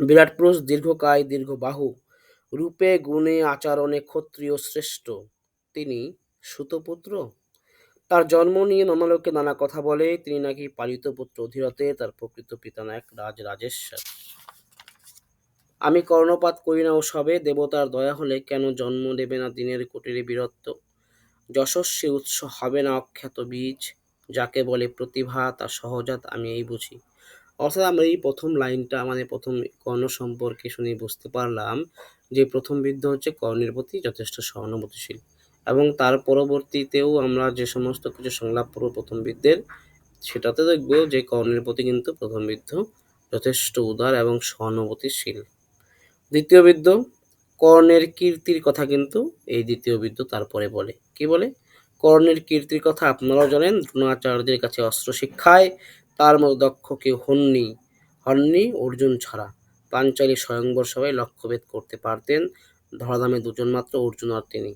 বিরাট পুরুষ, দীর্ঘকায়, দীর্ঘ বাহু, রূপে গুণে আচরণে ক্ষত্রিয় শ্রেষ্ঠ, তিনি সুতপুত্র। তার জন্ম নিয়ে নানা লোকে নানা কথা বলে, তিনি নাকি পালিত পুত্র অধিরথের, তার প্রকৃত পিতা নায়ক রাজেশ্বর। আমি কর্ণপাত করি না ও সবে, দেবতার দয়া হলে কেন জন্ম দেবে না দিনের কুটিরে বীরত্ব। যশস্বী উৎস হবে না অখ্যাত বীজ, যাকে বলে প্রতিভা তার সহজাত আমি এই বুঝি। অর্থাৎ আমরা এই প্রথম লাইনটা আমাদের প্রথম কর্ণ সম্পর্কে শুনে বুঝতে পারলাম যে প্রথম বিদ্য হচ্ছে কর্ণের প্রতি যথেষ্ট সহানুভূতিশীল, এবং তার পরবর্তীতেও আমরা যে সমস্ত কিছু সংলাপ পড়ব প্রথম বিদ্যের, সেটাতে দেখব যে কর্ণের প্রতি কিন্তু প্রথম বিদ্য যথেষ্ট উদার এবং সহানুভূতিশীল। দ্বিতীয় বিদ্য, কর্ণের কীর্তির কথা কিন্তু এই দ্বিতীয় বিদ্য তারপরে বলে। কি বলে? কর্ণের কীর্তির কথা আপনারাও জানেন, দ্রোণাচার্যের কাছে অস্ত্র শিক্ষায় তার মতো দক্ষ কেউ হননি অর্জুন ছাড়া। পাঞ্চালী স্বয়ংবর সভায় লক্ষ্যভেদ করতে পারতেন, ধরাধামে দুজন মাত্র, অর্জুন আর তিনি।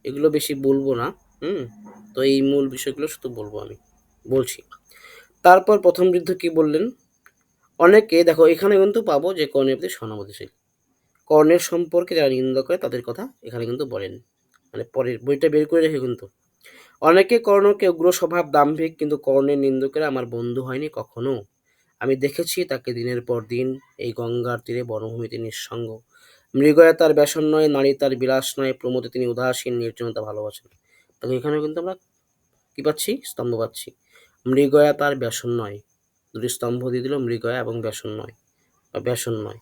এগুলো বেশি বলবো না, তো এই মূল বিষয়গুলো শুধু বলবো, আমি বলছি। তারপর প্রথম বৃদ্ধ কি বললেন? অনেকে দেখো এখানে কিন্তু পাবো যে কর্ণের প্রতি সহানুভূতিশীল, কর্ণের সম্পর্কে যারা নিন্দা করে তাদের কথা এখানে কিন্তু বলেন, মানে পরের বইটা বের করে রেখে কিন্তু। অনেকে কর্ণকে উগ্র স্বভাব, দাম্ভিক, কিন্তু কর্ণের নিন্দুকেরা আমার বন্ধু হয়নি কখনো। আমি দেখেছি তাকে দিনের পর দিন এই গঙ্গার তীরে বনভূমিতে নিঃসঙ্গ। মৃগয়া তার ব্যসন নয়, নারী তার বিলাস নয়, প্রমোদে তিনি উদাসীন, নির্জনতা ভালোবাসেন। তবে এখানেও কিন্তু আমরা কি পাচ্ছি? স্তম্ভ পাচ্ছি। মৃগয়া তার ব্যসন নয়, দুটি স্তম্ভ দিয়ে দিল, মৃগয়া এবং ব্যসন নয় বা ব্যসন নয়।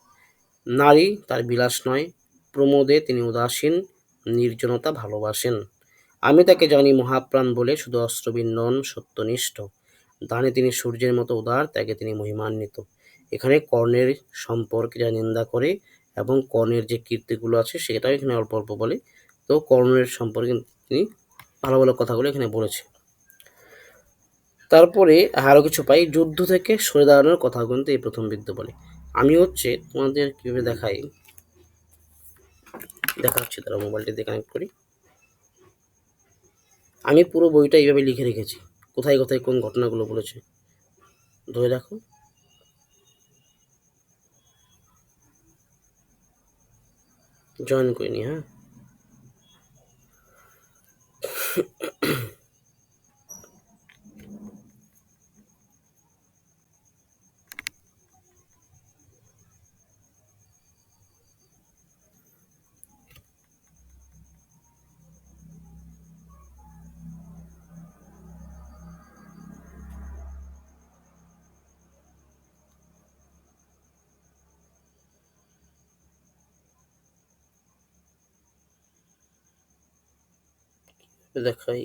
নারী তার বিলাস নয়, প্রমোদে তিনি উদাসীন, নির্জনতা ভালোবাসেন। আমি তাকে জানি মহাপ্রাণ বলে, শুধু অস্ত্রবীর নন, সত্যনিষ্ঠ। দানে তিনি সূর্যের মতো উদার, ত্যাগে তিনি মহিমান্বিত। এখানে কর্ণের সম্পর্কে যা নিন্দা করে এবং কর্ণের যে কীর্তিগুলো আছে সেটাও এখানে অল্প অল্প বলে। তো কর্ণের সম্পর্কে তিনি ভালো ভালো কথাগুলো এখানে বলেছে। তারপরে আরও কিছু পাই, যুদ্ধ থেকে সরে দাঁড়ানোর কথা কিন্তু এই প্রথম বিদ্য বলে। আমি হচ্ছে তোমাদের কীভাবে দেখাচ্ছি, তারা মোবাইলটি দিয়ে কানেক্ট করি। আমি পুরো বইটা এইভাবে লিখে রেখেছি, কোথায় কোথায় কোন ঘটনাগুলো বলেছে, ধরে রাখো। জয়েন করে নি, হ্যাঁ। দেখাই,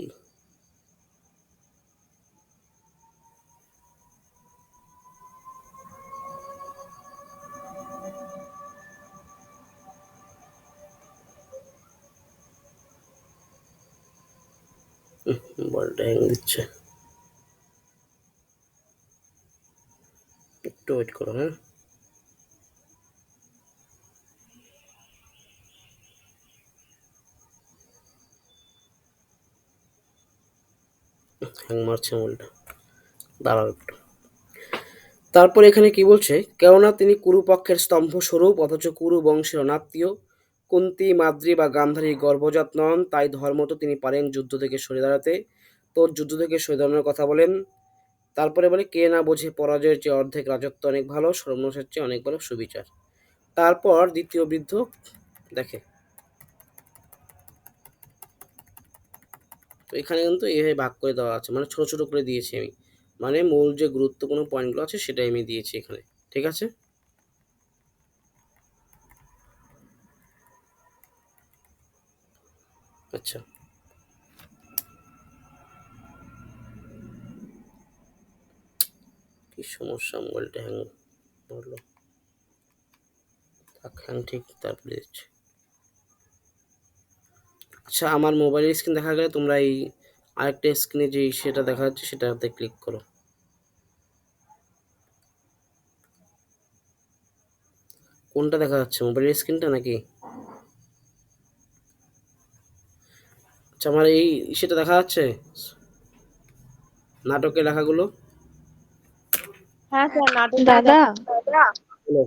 মোবাইলটা হ্যাং দিচ্ছে, একটু ওয়েট করো, হ্যাঁ। হ্যাং মারছে মোবাইলটা, দাঁড়াও একটু। তারপর এখানে কি বলছে, কেননা তিনি কুরুপক্ষের স্তম্ভ স্বরূপ, অথচ কুরু বংশের অনাত্মীয়, কুন্তী, মাদ্রী বা গান্ধারী গর্ভজাত নন, তাই ধর্মত তিনি পারেন যুদ্ধ থেকে সরে দাঁড়াতে। তো যুদ্ধ থেকে সরে দাঁড়ানোর কথা বলেন। তারপরে বলে, কে না বোঝে পরাজয়ের চেয়ে অর্ধেক রাজত্ব অনেক ভালো, সর্বনাশের চেয়ে অনেক ভালো সুবিচার। তারপর দ্বিতীয় বৃদ্ধ দেখে, তো এখানে কিন্তু এইভাবে ভাগ করে দেওয়া আছে, মানে ছোট ছোট করে দিয়েছি আমি, মানে মূল যে গুরুত্বপূর্ণ পয়েন্টগুলো আছে সেটাই আমি দিয়েছি এখানে, ঠিক আছে। আচ্ছা, কি সমস্যা, মোবাইলটা হ্যাং করলো, হ্যাং ঠিক তারপরে দিচ্ছি। আচ্ছা, আমার মোবাইলের স্ক্রিন দেখা গেলে তোমরা এই আরেকটা স্ক্রিনে যে সেটা দেখা যাচ্ছে সেটাতে ক্লিক করো। কোনটা দেখা যাচ্ছে, মোবাইলের স্ক্রিনটা নাকি? আচ্ছা, আমার এই সেটা দেখা যাচ্ছে, নাটকের লেখাগুলো। হ্যাঁ স্যার, নাটক দাদা বলো।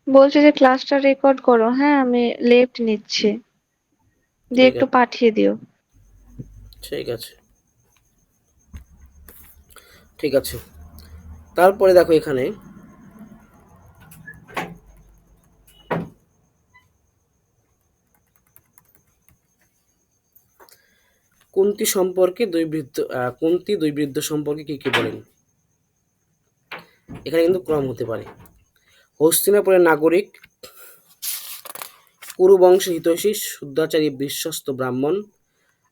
বলছে যে ক্লাসটা রেকর্ড করো। হ্যাঁ, আমি লেফট নিচ্ছি। দিয়ে ঠিক একটু আছে, পাঠিয়ে দিও। ঠিক আছে, ঠিক আছে। তারপরে দেখো এখানে কুন্তী দুই বৃদ্ধ সম্পর্কে কি কি বলেন? এখানে কিন্তু ক্রম হতে পারে। হস্তিনাপুরের নাগরিক, কুরু বংশের হিতৈষী, শুদ্ধাচারী, বিশ্বস্ত ব্রাহ্মণ,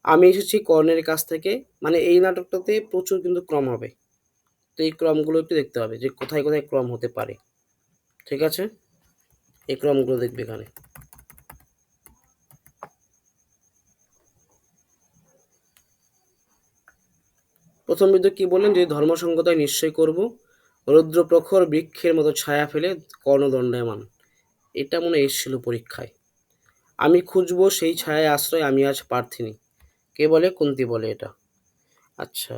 আমি এসেছি কর্ণের কাছ থেকে। মানে এই নাটকটাতে প্রচুর কিন্তু ক্রম হবে। তো এই ক্রমগুলো একটু দেখতে হবে যে কোথায় কোথায় ক্রম হতে পারে। ঠিক আছে, এই ক্রমগুলো দেখবে এখানে। প্রথম বিদ্য কি বললেন, যে ধর্মসঙ্গতায় নিশ্চয় করব, রৌদ্র প্রখর বৃক্ষের মতো ছায়া ফেলে কর্ণদণ্ডায়মান। এটা মনে হয় এসেছিল পরীক্ষায়। আমি খুঁজবো সেই ছায়ায় আশ্রয়, আমি আজ প্রার্থিনী। কে বলে? কুন্তী বলে এটা। আচ্ছা,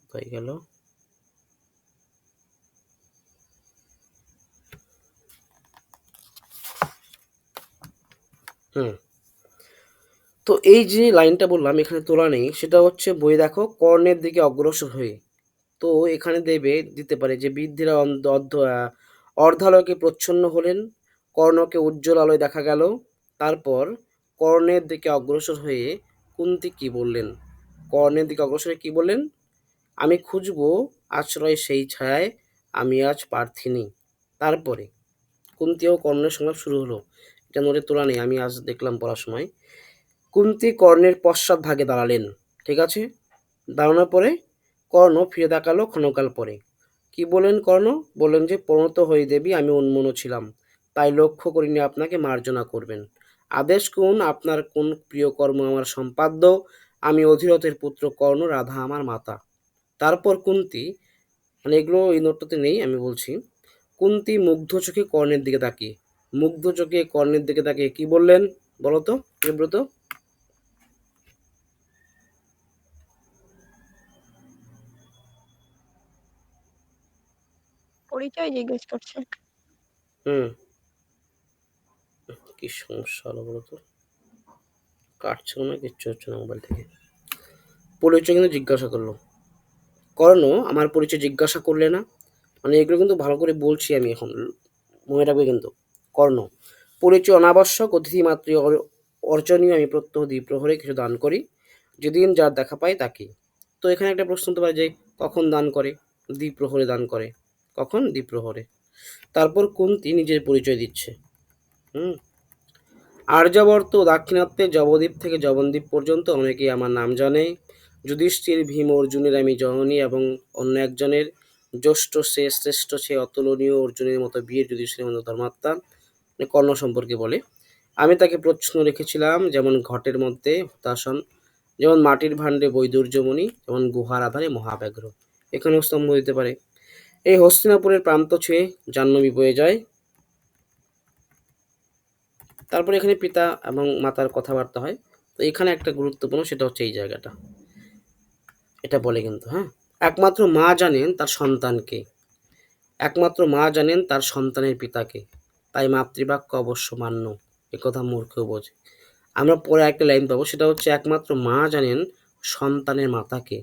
কোথায় গেল? হুম। তো এই যে লাইনটা বললাম এখানে তোলা নেই, সেটা হচ্ছে বই দেখো, কর্ণের দিকে অগ্রসর হয়ে। তো এখানে দিতে পারে যে বৃদ্ধেরা অর্ধালোকে প্রচ্ছন্ন হলেন, কর্ণকে উজ্জ্বল আলোয় দেখা গেল। তারপর কর্ণের দিকে অগ্রসর হয়ে কুন্তী কি বললেন? কর্ণের দিকে অগ্রসর হয়ে কি বললেন? আমি খুঁজব আশ্রয় সেই ছায়ায়, আমি আজ প্রার্থিনী। তারপরে কুন্তী ও কর্ণের সংলাপ শুরু হলো। এটা নোটে তোলা নেই, আমি আজ দেখলাম পড়ার সময়। কুন্তী কর্ণের পশ্চাৎ ভাগে দাঁড়ালেন। ঠিক আছে, দাঁড়ানোর পরে কর্ণ ফিরে তাকালো ক্ষণকাল পরে। কি বললেন কর্ণ? বললেন যে প্রণত হয়ে দেবী, আমি উন্মনা ছিলাম, তাই লক্ষ্য করিনি আপনাকে মার্জনা করবেন। আদেশ করুন, আপনার কোন প্রিয় কর্ম আমার সম্পাদ্য। আমি অধিরথের পুত্র কর্ণ, রাধা আমার মাতা। তারপর কুন্তী, মানে এগুলো এই নোটটাতে নেই, আমি বলছি। কুন্তী মুগ্ধ চোখে কর্ণের দিকে তাকিয়ে, মুগ্ধ চোখে কর্ণের দিকে তাকিয়ে কি বললেন বলতো প্রিয়ব্রত? পরিচয় জিজ্ঞেস করছে। হুম। কি সমস্যা হলো বলতো? কাটছিল না, কিচ্ছু হচ্ছে না মোবাইল থেকে। পরিচয় কিন্তু জিজ্ঞাসা করলো। কর্ণ আমার পরিচয় জিজ্ঞাসা করলে না। মানে এগুলো কিন্তু ভালো করে বলছি আমি এখন, মনে রাখবে কিন্তু। কর্ণ, পরিচয় অনাবশ্যক, অতিথি মাতৃ অর্চনীয়, আমি প্রত্যহ দ্বিপ্রহরে কিছু দান করি, যেদিন যার দেখা পাই তাকেই। তো এখানে একটা প্রশ্ন হতে পারে যে কখন দান করে? দ্বিপ্রহরে দান করে। কখন? দ্বিপ্রহরে। তারপর কুন্তী নিজের পরিচয় দিচ্ছে। হুম। আর্যাবর্ত ও দাক্ষিণাত্যে জবদ্বীপ থেকে জবনদ্বীপ পর্যন্ত অনেকেই আমার নাম জানে। যুধিষ্ঠির, ভীম, অর্জুনের আমি জননী, এবং অন্য একজনের জ্যেষ্ঠ সে, শ্রেষ্ঠ সে, অতুলনীয় অর্জুনের মতো বীর, যুধিষ্ঠিরের মতো ধর্মাত্মা। মানে কর্ণ সম্পর্কে বলে। আমি তাকে প্রচ্ছন্ন রেখেছিলাম, যেমন ঘটের মধ্যে হুতাসন, যেমন মাটির ভাণ্ডে বৈদুর্যমণি, যেমন গুহার আধারে মহাব্যাঘ্র। এখানেও স্তম্ভ দিতে পারে। এই হস্তিনাপুরের প্রান্ত ছুঁয়ে জাহ্নবী বয়ে যায়। তারপরে এখানে পিতা এবং মাতার কথাবার্তা হয়। তো এখানে একটা গুরুত্বপূর্ণ, সেটা হচ্ছে এই জায়গাটা, এটা বলে কিন্তু, হ্যাঁ, একমাত্র মা জানেন তার সন্তানকে, একমাত্র মা জানেন তার সন্তানের পিতাকে, তাই মাতৃবাক্য অবশ্য মান্য। একথা মূর্খেও বোঝে। আমরা পরে একটা লাইন পাবো, সেটা হচ্ছে একমাত্র মা জানেন সন্তানের মাতাকে,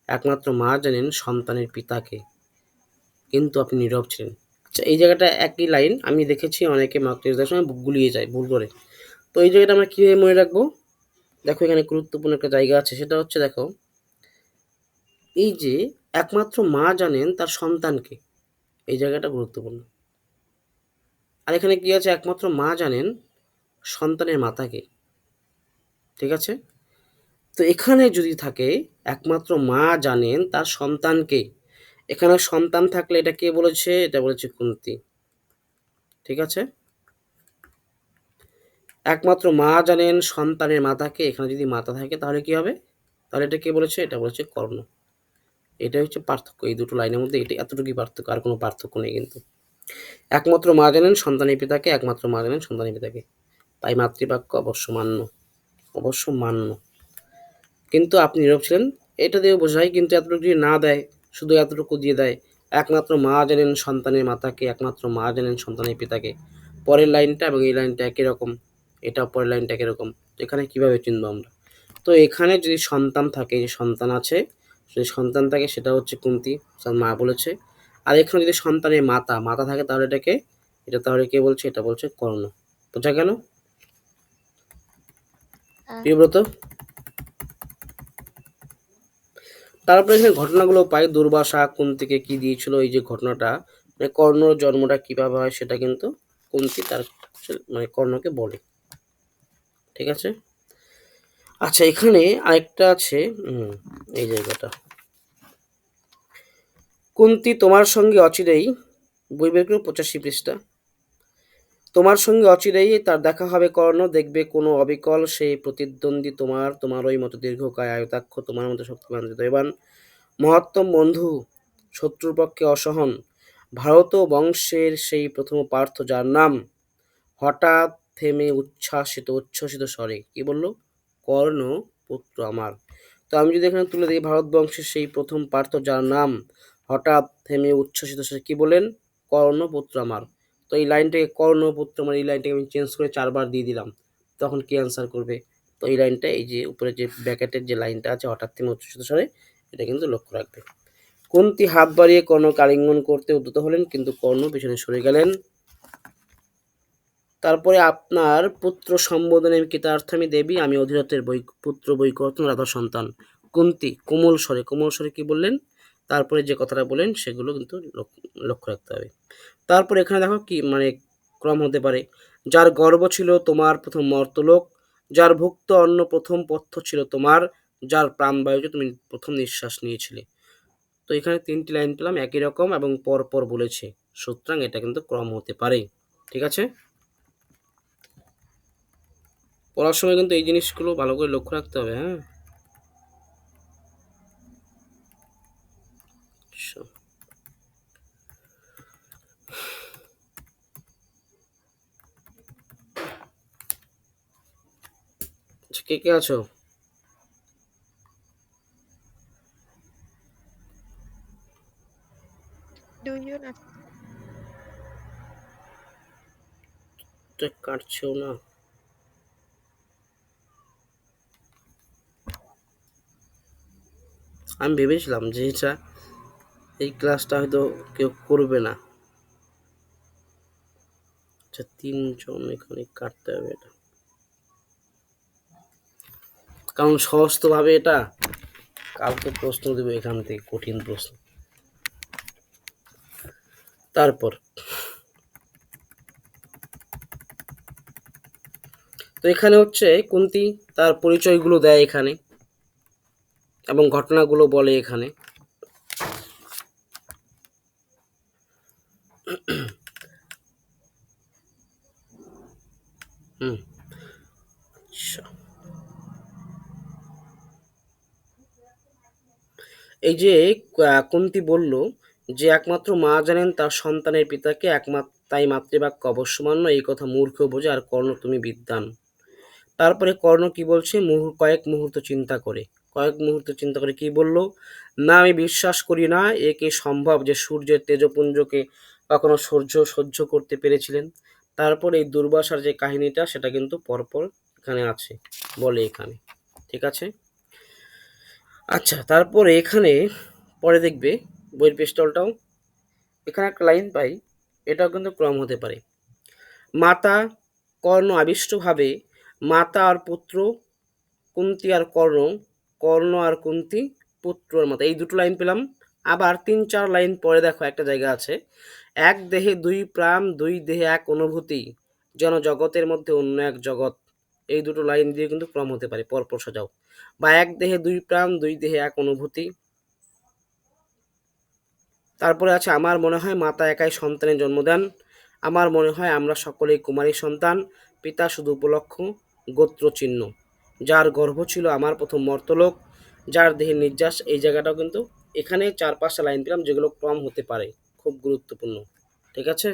একমাত্র মা জানেন সন্তানের পিতাকে, কিন্তু আপনি নীরব ছিলেন। আচ্ছা, এই জায়গাটা একই লাইন আমি দেখেছি অনেকে মাতৃদের সময় গুলিয়ে যায় ভুল করে। তো এই জায়গাটা আমরা কীভাবে মনে রাখবো? দেখো এখানে গুরুত্বপূর্ণ একটা জায়গা আছে, সেটা হচ্ছে দেখো, এই যে একমাত্র মা জানেন তার সন্তানকে, এই জায়গাটা গুরুত্বপূর্ণ। আর এখানে কি আছে? একমাত্র মা জানেন সন্তানের মাতাকে। ঠিক আছে, তো এখানে যদি থাকে একমাত্র মা জানেন তার সন্তানকে, এখানে সন্তান থাকলে এটা কে বলেছে? এটা বলেছে কুন্তী। ঠিক আছে, একমাত্র মা জানেন সন্তানের মাতাকে, এখানে যদি মাতা থাকে তাহলে কি হবে? তাহলে এটা কে বলেছে? এটা বলেছে কর্ণ। এটাই হচ্ছে পার্থক্য এই দুটো লাইনের মধ্যে, এটা এতটুকুই পার্থক্য, আর কোনো পার্থক্য নেই কিন্তু। একমাত্র মা জানেন সন্তানের পিতাকে, একমাত্র মা জানেন সন্তানের পিতাকে, তাই মাতৃবাক্য অবশ্য মান্য, অবশ্য মান্য। কিন্তু আপনি নীরব ছিলেন, এটা দিয়ে বোঝায়। কিন্তু এতটুকু যদি না দেয়, শুধু এতটুকু দিয়ে দেয়, একমাত্র মা জানেন সন্তানের মাতাকে, একমাত্র মা জানেন সন্তানের পিতাকে। পরের লাইনটা এবং এই লাইনটা একই রকম, এটা পরের লাইনটা একই রকম। তো এখানে কিভাবে চিনবো আমরা? তো এখানে যদি সন্তান থাকে, যে সন্তান আছে, যদি সন্তান থাকে সেটা হচ্ছে কুন্তী, তার মা বলেছে। আর এখানে যদি সন্তানের মাতা মাতা থাকে তাহলে এটাকে, এটা তাহলে কে বলছে? এটা বলছে কর্ণ। বোঝা গেল হ্যাঁ। প্রিয়ব্রত? তারপরে এখানে ঘটনাগুলো পাই, দুর্বাসা কুন্তিকে কি দিয়েছিল, এই যে ঘটনাটা, মানে কর্ণর জন্মটা কিভাবে হয় সেটা কিন্তু কুন্তী তার মানে কর্ণকে বলে। ঠিক আছে। আচ্ছা, এখানে আরেকটা আছে, এই জায়গাটা, কুন্তী তোমার সঙ্গে অচিরেই, বই বের করো 85 পৃষ্ঠা। তোমার সঙ্গে অচিরেই তার দেখা হবে কর্ণ, দেখবে কোনো অবিকল সেই প্রতিদ্বন্দ্বী তোমার, তোমারই মতো দীর্ঘকায় আয়তাক্ষ, তোমার মতো শক্তিমান হৃদয়বান, মহত্তম বন্ধু, শত্রুর পক্ষে অসহন, ভারত বংশের সেই প্রথম পার্থ, যার নাম। হঠাৎ থেমে উচ্ছ্বসিত স্বরে কি বলল? কর্ণ পুত্র আমার। তো আমি যদি এখানে তুলে দিই, ভারত বংশের সেই প্রথম পার্থ, যার নাম। হঠাৎ থেমে উচ্ছ্বসিত স্বরে কি বলেন? কর্ণ পুত্র আমার। তো এই লাইনটাকে কর্ণ পুত্র আমার, এই লাইনটাকে আমি চেঞ্জ করে 4 বার দিয়ে দিলাম, তখন কি অ্যান্সার করবে? তো এই লাইনটা, এই যে উপরে যে ব্র্যাকেটের যে লাইনটা আছে, হঠাৎ থেমে উচ্ছ্বসিত স্বরে, এটা কিন্তু লক্ষ্য রাখবে। কুন্তী হাত বাড়িয়ে কর্ণকে আলিঙ্গন করতে উদ্যত হলেন, কিন্তু কর্ণ পিছনে সরে গেলেন। তারপরে আপনার পুত্র সম্বোধনে কৃতার্থামি দেবী, আমি অধীরথের পুত্র বৈকর্তন রাধার সন্তান। কুন্তী কোমল স্বরে কি বললেন? তারপরে যে কথাটা বলেন সেগুলো কিন্তু লক্ষ্য রাখতে হবে। তারপর এখানে দেখো কি মানে ক্রম হতে পারে, যার গর্ব ছিল তোমার প্রথম মর্তলোক, যার ভুক্ত অন্ন প্রথম পথ্য ছিল তোমার, যার প্রাণবায়ুতে তুমি প্রথম নিঃশ্বাস নিয়েছিলে। তো এখানে 3টি লাইন পেলাম একই রকম এবং পর পর বলেছে, সুতরাং এটা কিন্তু ক্রম হতে পারে। ঠিক আছে। পড়ার সময় কিন্তু এই জিনিসগুলো ভালো করে লক্ষ্য রাখতে হবে, হ্যাঁ। আচ্ছা, আচ্ছা, কে কে আছো? 2 জন আছে। তো কাটছেও না। আমি ভেবেছিলাম যে এটা, এই ক্লাসটা হয়তো কেউ করবে না। আচ্ছা, 3 জন এখানে কাটতে হবে এটা, কারণ সহজ তো ভাবে এটা, কালকে প্রশ্ন দেবো এখান থেকে, কঠিন প্রশ্ন। তারপর তো এখানে হচ্ছে কুন্তী তার পরিচয়গুলো দেয় এখানে এবং ঘটনাগুলো বলে এখানে। হুম। আচ্ছা, এই যে কুন্তী বলল যে একমাত্র মা জানেন তার সন্তানের পিতাকে, একমাত্র তাই মাতৃবাক্য অবশ্যমান্য, এই কথা মূর্খ বোঝে, আর কর্ণ তুমি বিদ্বান। তারপরে কর্ণ কি বলছে? কয়েক মুহূর্ত চিন্তা করে কি বলল? না, আমি বিশ্বাস করি না এ কি সম্ভব যে সূর্যের তেজপুঞ্জকে কখনো সূর্য সহ্য করতে পেরেছিলেন। তারপর এই দুর্বাসার যে কাহিনীটা সেটা কিন্তু পরপর এখানে আছে, বলে এখানে। ঠিক আছে। আচ্ছা, তারপরে এখানে পরে দেখবে বইয়ের পেস্টলটাও, এখানে একটা লাইন পাই, এটাও কিন্তু ক্রম হতে পারে। মাতা কর্ণ আবিষ্টভাবে, মাতা আর পুত্র, কুন্তী আর কর্ণ, কর্ণ আর কুন্তী, পুত্র আর মাতা, এই দুটো লাইন পেলাম। আবার 3-4 লাইন পরে দেখো একটা জায়গা আছে, এক দেহে দুই প্রাণ, দুই দেহে এক অনুভূতি, যেন জগতের মধ্যে অন্য এক জগৎ। এই দুটো লাইন দিয়ে কিন্তু ক্রম হতে পারে, পরপর সাজাও। বা এক দেহে দুই প্রাণ, দুই দেহে এক অনুভূতি। তারপরে আছে, আমার মনে হয় মাতা একাই সন্তানের জন্ম দেন, আমার মনে হয় আমরা সকলেই কুমারী সন্তান, পিতা শুধু উপলক্ষ, গোত্র চিহ্ন, যার গর্ভ ছিল আমার প্রথম মর্তলোক, যার দেহের নির্যাস। এই জায়গাটাও কিন্তু এখানে 4-5টা লাইন পেলাম যেগুলো ক্রম হতে পারে, খুব গুরুত্বপূর্ণ। ঠিক আছে।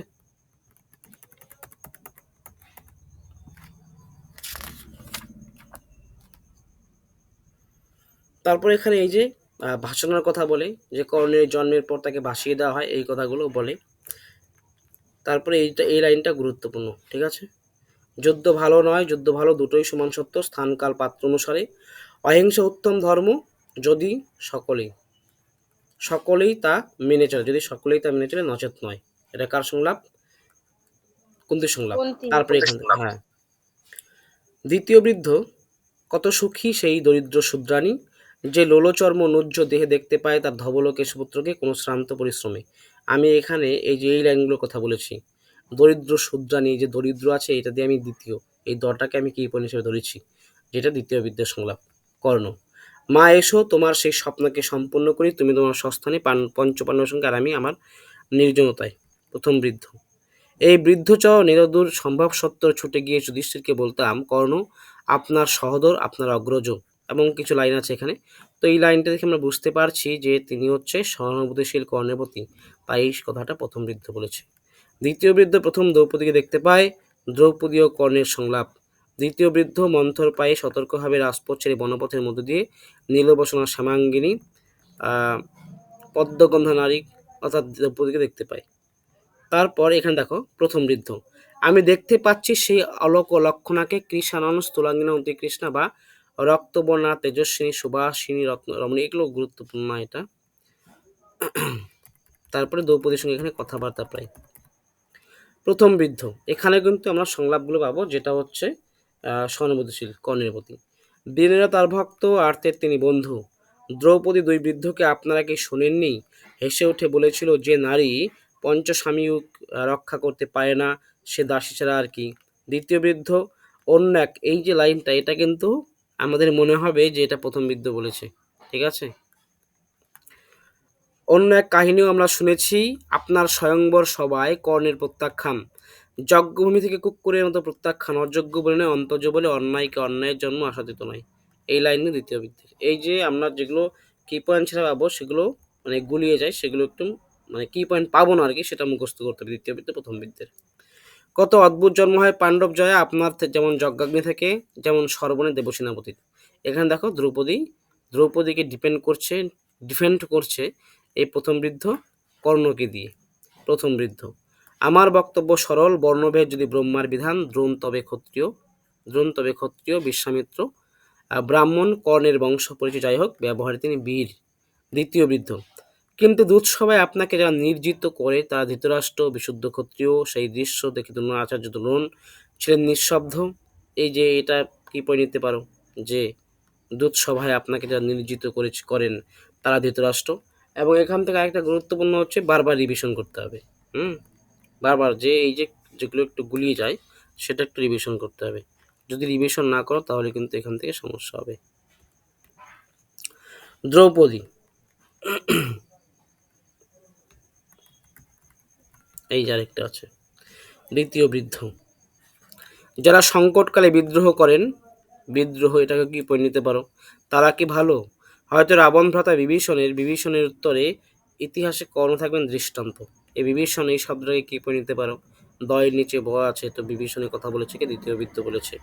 তারপর এখানে এই যে ভাসানোর কথা বলে, যে কর্ণের জন্মের পর তাকে ভাসিয়ে দেওয়া হয়, এই কথাগুলো বলে। তারপরে এই লাইনটা গুরুত্বপূর্ণ, ঠিক আছে? যুদ্ধ ভালো নয়, যুদ্ধ ভালো, দুটোই সমান সত্য, স্থান কাল পাত্র অনুসারে। অহিংসা উত্তম ধর্ম, যদি সকলেই সকলেই তা মেনে চলে, যদি সকলেই তা মেনে চলে, নচেত নয়। এটা কার সংলাপ? কুন্তির সংলাপ। কোনটি? তারপরে এখানে, হ্যাঁ, দ্বিতীয় বৃদ্ধ, কত সুখী সেই দরিদ্র শূদ্রাণী, যে লোলচর্ম নুজ্জ দেহে দেখতে পায় তার ধবলকে সুপুত্রকে কোনো শ্রান্ত পরিশ্রমে। আমি এখানে এই যে এই লাইনগুলোর কথা বলেছি, দরিদ্র শূদ্রাণী, যে দরিদ্র আছে, এটা দিয়ে আমি দ্বিতীয়, এই দটাকে আমি কি পয়েন্ট হিসেবে ধরেছি, যেটা দ্বিতীয় বিদ্যের সংলাপ। কর্ণ, মা এসো তোমার সেই স্বপ্নকে সম্পূর্ণ করি, তুমি তোমার সস্থানে পঞ্চপাণ্ডবের সঙ্গে, আর আমি আমার নির্জনতায়। প্রথম বৃদ্ধ, এই বৃদ্ধ নিরদূর সম্ভব সত্তর ছুটে গিয়ে যুধিষ্ঠিরকে বলতাম, কর্ণ আপনার সহোদর, আপনার অগ্রজ, এবং কিছু লাইন আছে এখানে। তো এই লাইনটা দেখে আমরা বুঝতে পারছি যে তিনি হচ্ছে সহানুভূতিশীল কর্ণের প্রতি, তাই এই কথাটা প্রথম বৃদ্ধ বলেছে। দ্বিতীয় বৃদ্ধ প্রথম দ্রৌপদীকে দেখতে পায়, দ্রৌপদী ও কর্ণের সংলাপ। দ্বিতীয় বৃদ্ধ মন্থর পায়ে সতর্কভাবে রাজপথ ছেড়ে বনপথের মধ্য দিয়ে নীলবসনা শ্যামাঙ্গিনী পদ্মগন্ধা নারী অর্থাৎ দ্রৌপদীকে দেখতে পায়। তারপর এখানে দেখো প্রথম বৃদ্ধ, আমি দেখতে পাচ্ছি সেই অলোক লক্ষণাকে, কৃষানন স্থূলাঙ্গিনা অতিকৃষ্ণা বা রক্তবর্ণা তেজস্বিনী সুবাসিনী রত্ন রমণী, এগুলো গুরুত্বপূর্ণ না এটা। তারপরে দ্রৌপদীর সঙ্গে এখানে কথাবার্তা প্রায়। প্রথম বৃদ্ধ, এখানে কিন্তু আমরা সংলাপগুলো পাবো, যেটা হচ্ছে সহানুভূতিশীল কর্ণের প্রতি। বীরেরা তার ভক্ত, আর্তের তিনি বন্ধু। দ্রৌপদী দুই বৃদ্ধকে আপনারা কি শোনেননি? হেসে উঠে বলেছিল, যে নারী পঞ্চস্বামী রক্ষা করতে পারে না, সে দাসী ছাড়া আর কি। দ্বিতীয় বৃদ্ধ, অন্য এক, এই যে লাইনটা, এটা কিন্তু আমাদের মনে হবে যে এটা প্রথম বৃদ্ধ বলেছে, ঠিক আছে? অন্য এক কাহিনীও আমরা শুনেছি, আপনার স্বয়ংবর সভায় কর্ণের প্রত্যাখ্যান, যজ্ঞভূমি থেকে কুক্কুরের মতো প্রত্যাখ্যান, অযোগ্য বলে নয়, অন্তর্য বলে, অন্যায়কে অন্যায়ের জন্ম আসাদিত নয়। এই লাইনে দ্বিতীয় বৃদ্ধি। এই যে আমরা যেগুলো কি পয়েন্ট ছেড়ে পাবো, সেগুলো মানে গুলিয়ে যায়, সেগুলো একটু মানে কি পয়েন্ট পাবো না আর কি, সেটা মুখস্থ করতে হবে দ্বিতীয় বৃদ্ধ প্রথম বৃদ্ধের। কত অদ্ভুত জন্ম হয় পাণ্ডব জয়া, আপনার যেমন যজ্ঞাগ্নি থেকে, যেমন সর্বণে দেবসেনাপতির। এখানে দেখো দ্রৌপদীকে ডিফেন্ড করছে এই প্রথম বৃদ্ধ কর্ণকে দিয়ে। প্রথম বৃদ্ধ, আমার বক্তব্য সরল, বর্ণভেদ যদি ব্রহ্মার বিধান, দ্রোণ তবে ক্ষত্রিয় বিশ্বামিত্র ব্রাহ্মণ, কর্ণের বংশ পরিচয় যাই হোক, ব্যবহারে তিনি বীর। দ্বিতীয় বৃদ্ধ, কিন্তু দুঃসভায় আপনাকে যারা নির্জিত করে তারা ধৃতরাষ্ট্র, বিশুদ্ধ ক্ষত্রিয়, সেই দৃশ্য দেখে দ্রোণাচার্য দ্রোণ ছিলেন নিঃশব্দ। এই যে এটা কি পড়ে নিতে পারো, যে দুঃসভায় আপনাকে যারা নির্জিত করেন তারা ধৃতরাষ্ট্র। এবং এখান থেকে আরেকটা গুরুত্বপূর্ণ হচ্ছে, বারবার রিভিশন করতে হবে। হুম, বারবার যে এই যে যেগুলো একটু গুলিয়ে যায়, সেটা একটু রিভিশন করতে হবে। যদি রিভিশন না করো তাহলে কিন্তু এখান থেকে সমস্যা হবে। দ্রৌপদী, এই যে আরেকটা আছে। দ্বিতীয় বৃদ্ধ, যারা সংকটকালে বিদ্রোহ এটাকে কি পড়ে নিতে পারো, তারা কি ভালো? হয়তো রাবণ ভ্রাতা বিভীষণের উত্তরে ইতিহাসে কর্ণ থাকবেন দৃষ্টান্ত। এই বিভীষণ এই শব্দটাকে কি পড়ে নিতে পারো, দয়ের নিচে ব আছে, তো বিভীষণের কথা বলেছে কি, দ্বিতীয় বৃত্ত বলেছে।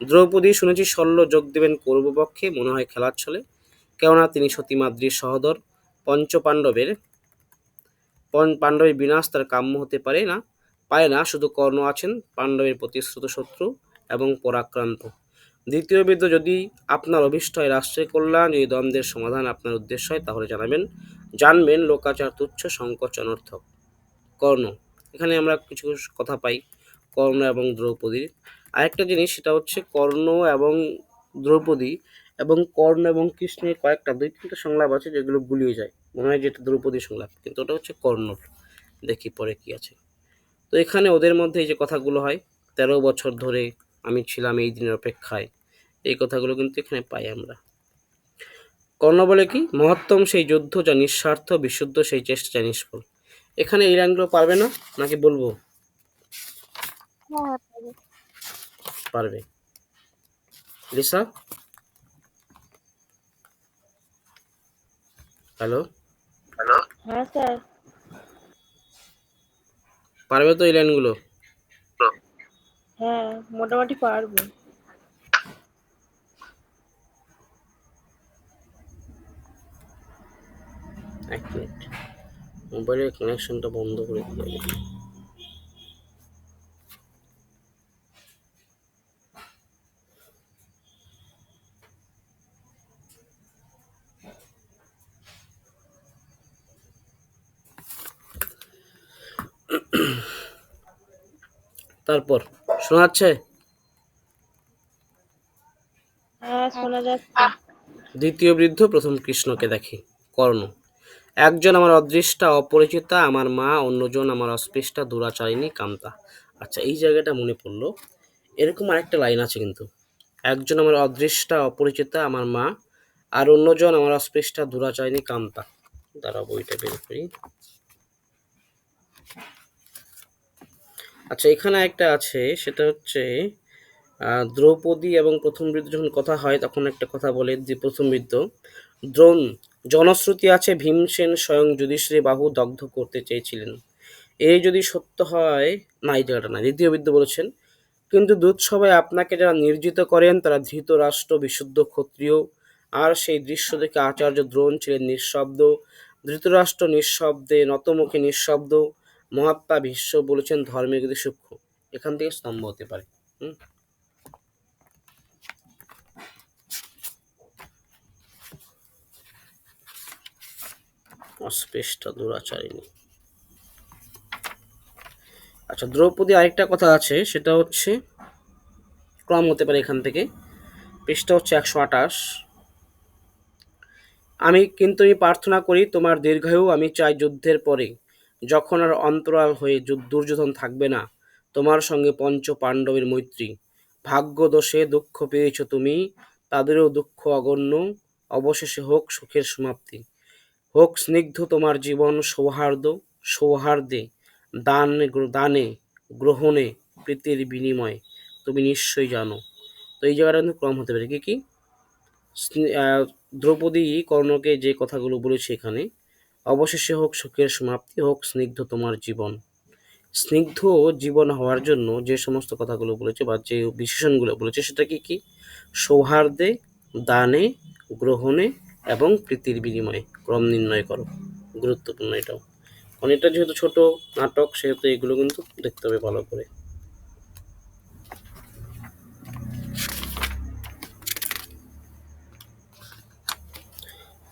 দ্রৌপদী, শুনেছি শল্য যোগ দেবেন কৌরবপক্ষে, মনে হয় খেলার ছলে, কেননা তিনি সতীমাদ্রির সহোদর। পঞ্চপাণ্ডবের পাণ্ডবের বিনাশ তার কাম্য হতে পারে না, শুধু কর্ণ আছেন পাণ্ডবের প্রতিশ্রুত শত্রু এবং পরাক্রান্ত। দ্বিতীয় বৃদ্ধ, যদি আপনার অভীষ্ট হয় রাষ্ট্রের কল্যাণ, যদি দ্বন্দ্বের সমাধান আপনার উদ্দেশ্য হয়, তাহলে জানবেন লোকাচার তুচ্ছ, সংকোচ অনর্থক। কর্ণ, এখানে আমরা কিছু কথা পাই কর্ণ এবং দ্রৌপদীর। আরেকটা জিনিস, সেটা হচ্ছে কর্ণ এবং দ্রৌপদী এবং কর্ণ এবং কৃষ্ণের কয়েকটা 2-3টা সংলাপ আছে যেগুলো গুলিয়ে যায়, মনে হয় যেটা দ্রৌপদী সংলাপ, কিন্তু ওটা হচ্ছে কর্ণর। দেখি পরে কি আছে। তো এখানে ওদের মধ্যে এই যে কথাগুলো হয়, 13 বছর ধরে আমি ছিলাম এই দিনের অপেক্ষায়, এই কথাগুলো কিন্তু এখানে পাই আমরা। কর্ণ বলে কি, মহত্তম সেই যুদ্ধ যা নিঃস্বার্থ, বিশুদ্ধ সেই চেষ্টা যা নিষ্ফল। এখানে এই লাইনগুলো পারবে না নাকি বলবো? হ্যাঁ, পারবে। লিসা, হ্যালো, হ্যাঁ স্যার। পারবে তো এই লাইনগুলো? হ্যাঁ, মোটামুটি পারবো। এক মিনিট, মোবাইলের কানেকশনটা বন্ধ করে দিতে হবে। তারপর শোনা যাচ্ছে? হ্যাঁ, শোনা যাচ্ছে। দ্বিতীয় বৃদ্ধ প্রথম কৃষ্ণকে দেখে। কর্ণ: একজন আমার অদৃষ্টা অপরিচিতা আমার মা, অন্যজন আমার অস্পৃষ্টা দুরাচারিণী কান্তা। আচ্ছা, এই জায়গাটা মনে পড়লো, এরকম আরেকটা লাইন আছে কিন্তু, একজন আমার অদৃষ্টা অপরিচিতা আমার মা, আর অন্যজন আমার অস্পৃষ্টা দুরাচারিণী কান্তা। দাঁড়া, বইটা বের করি। আচ্ছা, এখানে একটা আছে, সেটা হচ্ছে দ্রৌপদী এবং প্রথম বৃদ্ধ যখন কথা হয় তখন একটা কথা বলে যে প্রথম বৃদ্ধ, দ্রোণ, জনশ্রুতি আছে ভীমসেন স্বয়ং যুধিষ্ঠির বাহু দগ্ধ করতে চেয়েছিলেন। এই যদি সত্য হয়, না এই জায়গাটা না, দ্বিতীয় বৃদ্ধ বলেছেন, কিন্তু দূতসভায় আপনাকে যারা নির্জিত করেন তারা ধৃতরাষ্ট্র বিশুদ্ধ ক্ষত্রিয়। আর সেই দৃশ্য দেখে আচার্য দ্রোণ ছিলেন নিঃশব্দ, ধৃতরাষ্ট্র নিঃশব্দে নতমুখে নিঃশব্দ, মহাত্মা ভীষ্ম বলেছেন ধর্মের গতি সূক্ষ্ম। এখান থেকে স্তম্ভ হতে পারে। হুম, অস্পৃষ্টা দুরাচারিণী। আচ্ছা, দ্রৌপদী আরেকটা কথা আছে, সেটা হচ্ছে ক্রম হতে পারে এখান থেকে, পৃষ্ঠা হচ্ছে 128। আমি প্রার্থনা করি তোমার দীর্ঘায়ু, আমি চাই যুদ্ধের পরে, যখন আর অন্তরাল হয়ে দুর্যোধন থাকবে না, তোমার সঙ্গে পঞ্চ পাণ্ডবের মৈত্রী। ভাগ্য দোষে দুঃখ পেয়েছ তুমি, তাদেরও দুঃখ অগণ্য, অবশেষে হোক সুখের সমাপ্তি। হোক স্নিগ্ধ তোমার জীবন সৌহার্দ্য, সৌহার্দ্যে দানে গ্রহণে প্রীতির বিনিময়, তুমি নিশ্চয়ই জানো। তো এই জায়গাটা কিন্তু ক্রম হতে পারে কি কি, দ্রৌপদী কর্ণকে যে কথাগুলো বলেছে এখানে, অবশেষে হোক সুখের সমাপ্তি, হোক স্নিগ্ধ তোমার জীবন। স্নিগ্ধ জীবন হওয়ার জন্য যে সমস্ত কথাগুলো বলেছে বা যে বিশেষণগুলো বলেছে সেটা কি কি, সৌহার্দ্যে, দানে, গ্রহণে এবং প্রীতির বিনিময়ে ক্রম নির্ণয় করো। গুরুত্বপূর্ণ এটাও, কারণ এটা যেহেতু ছোট নাটক সেহেতু এগুলো কিন্তু দেখতে হবে ভালো করে।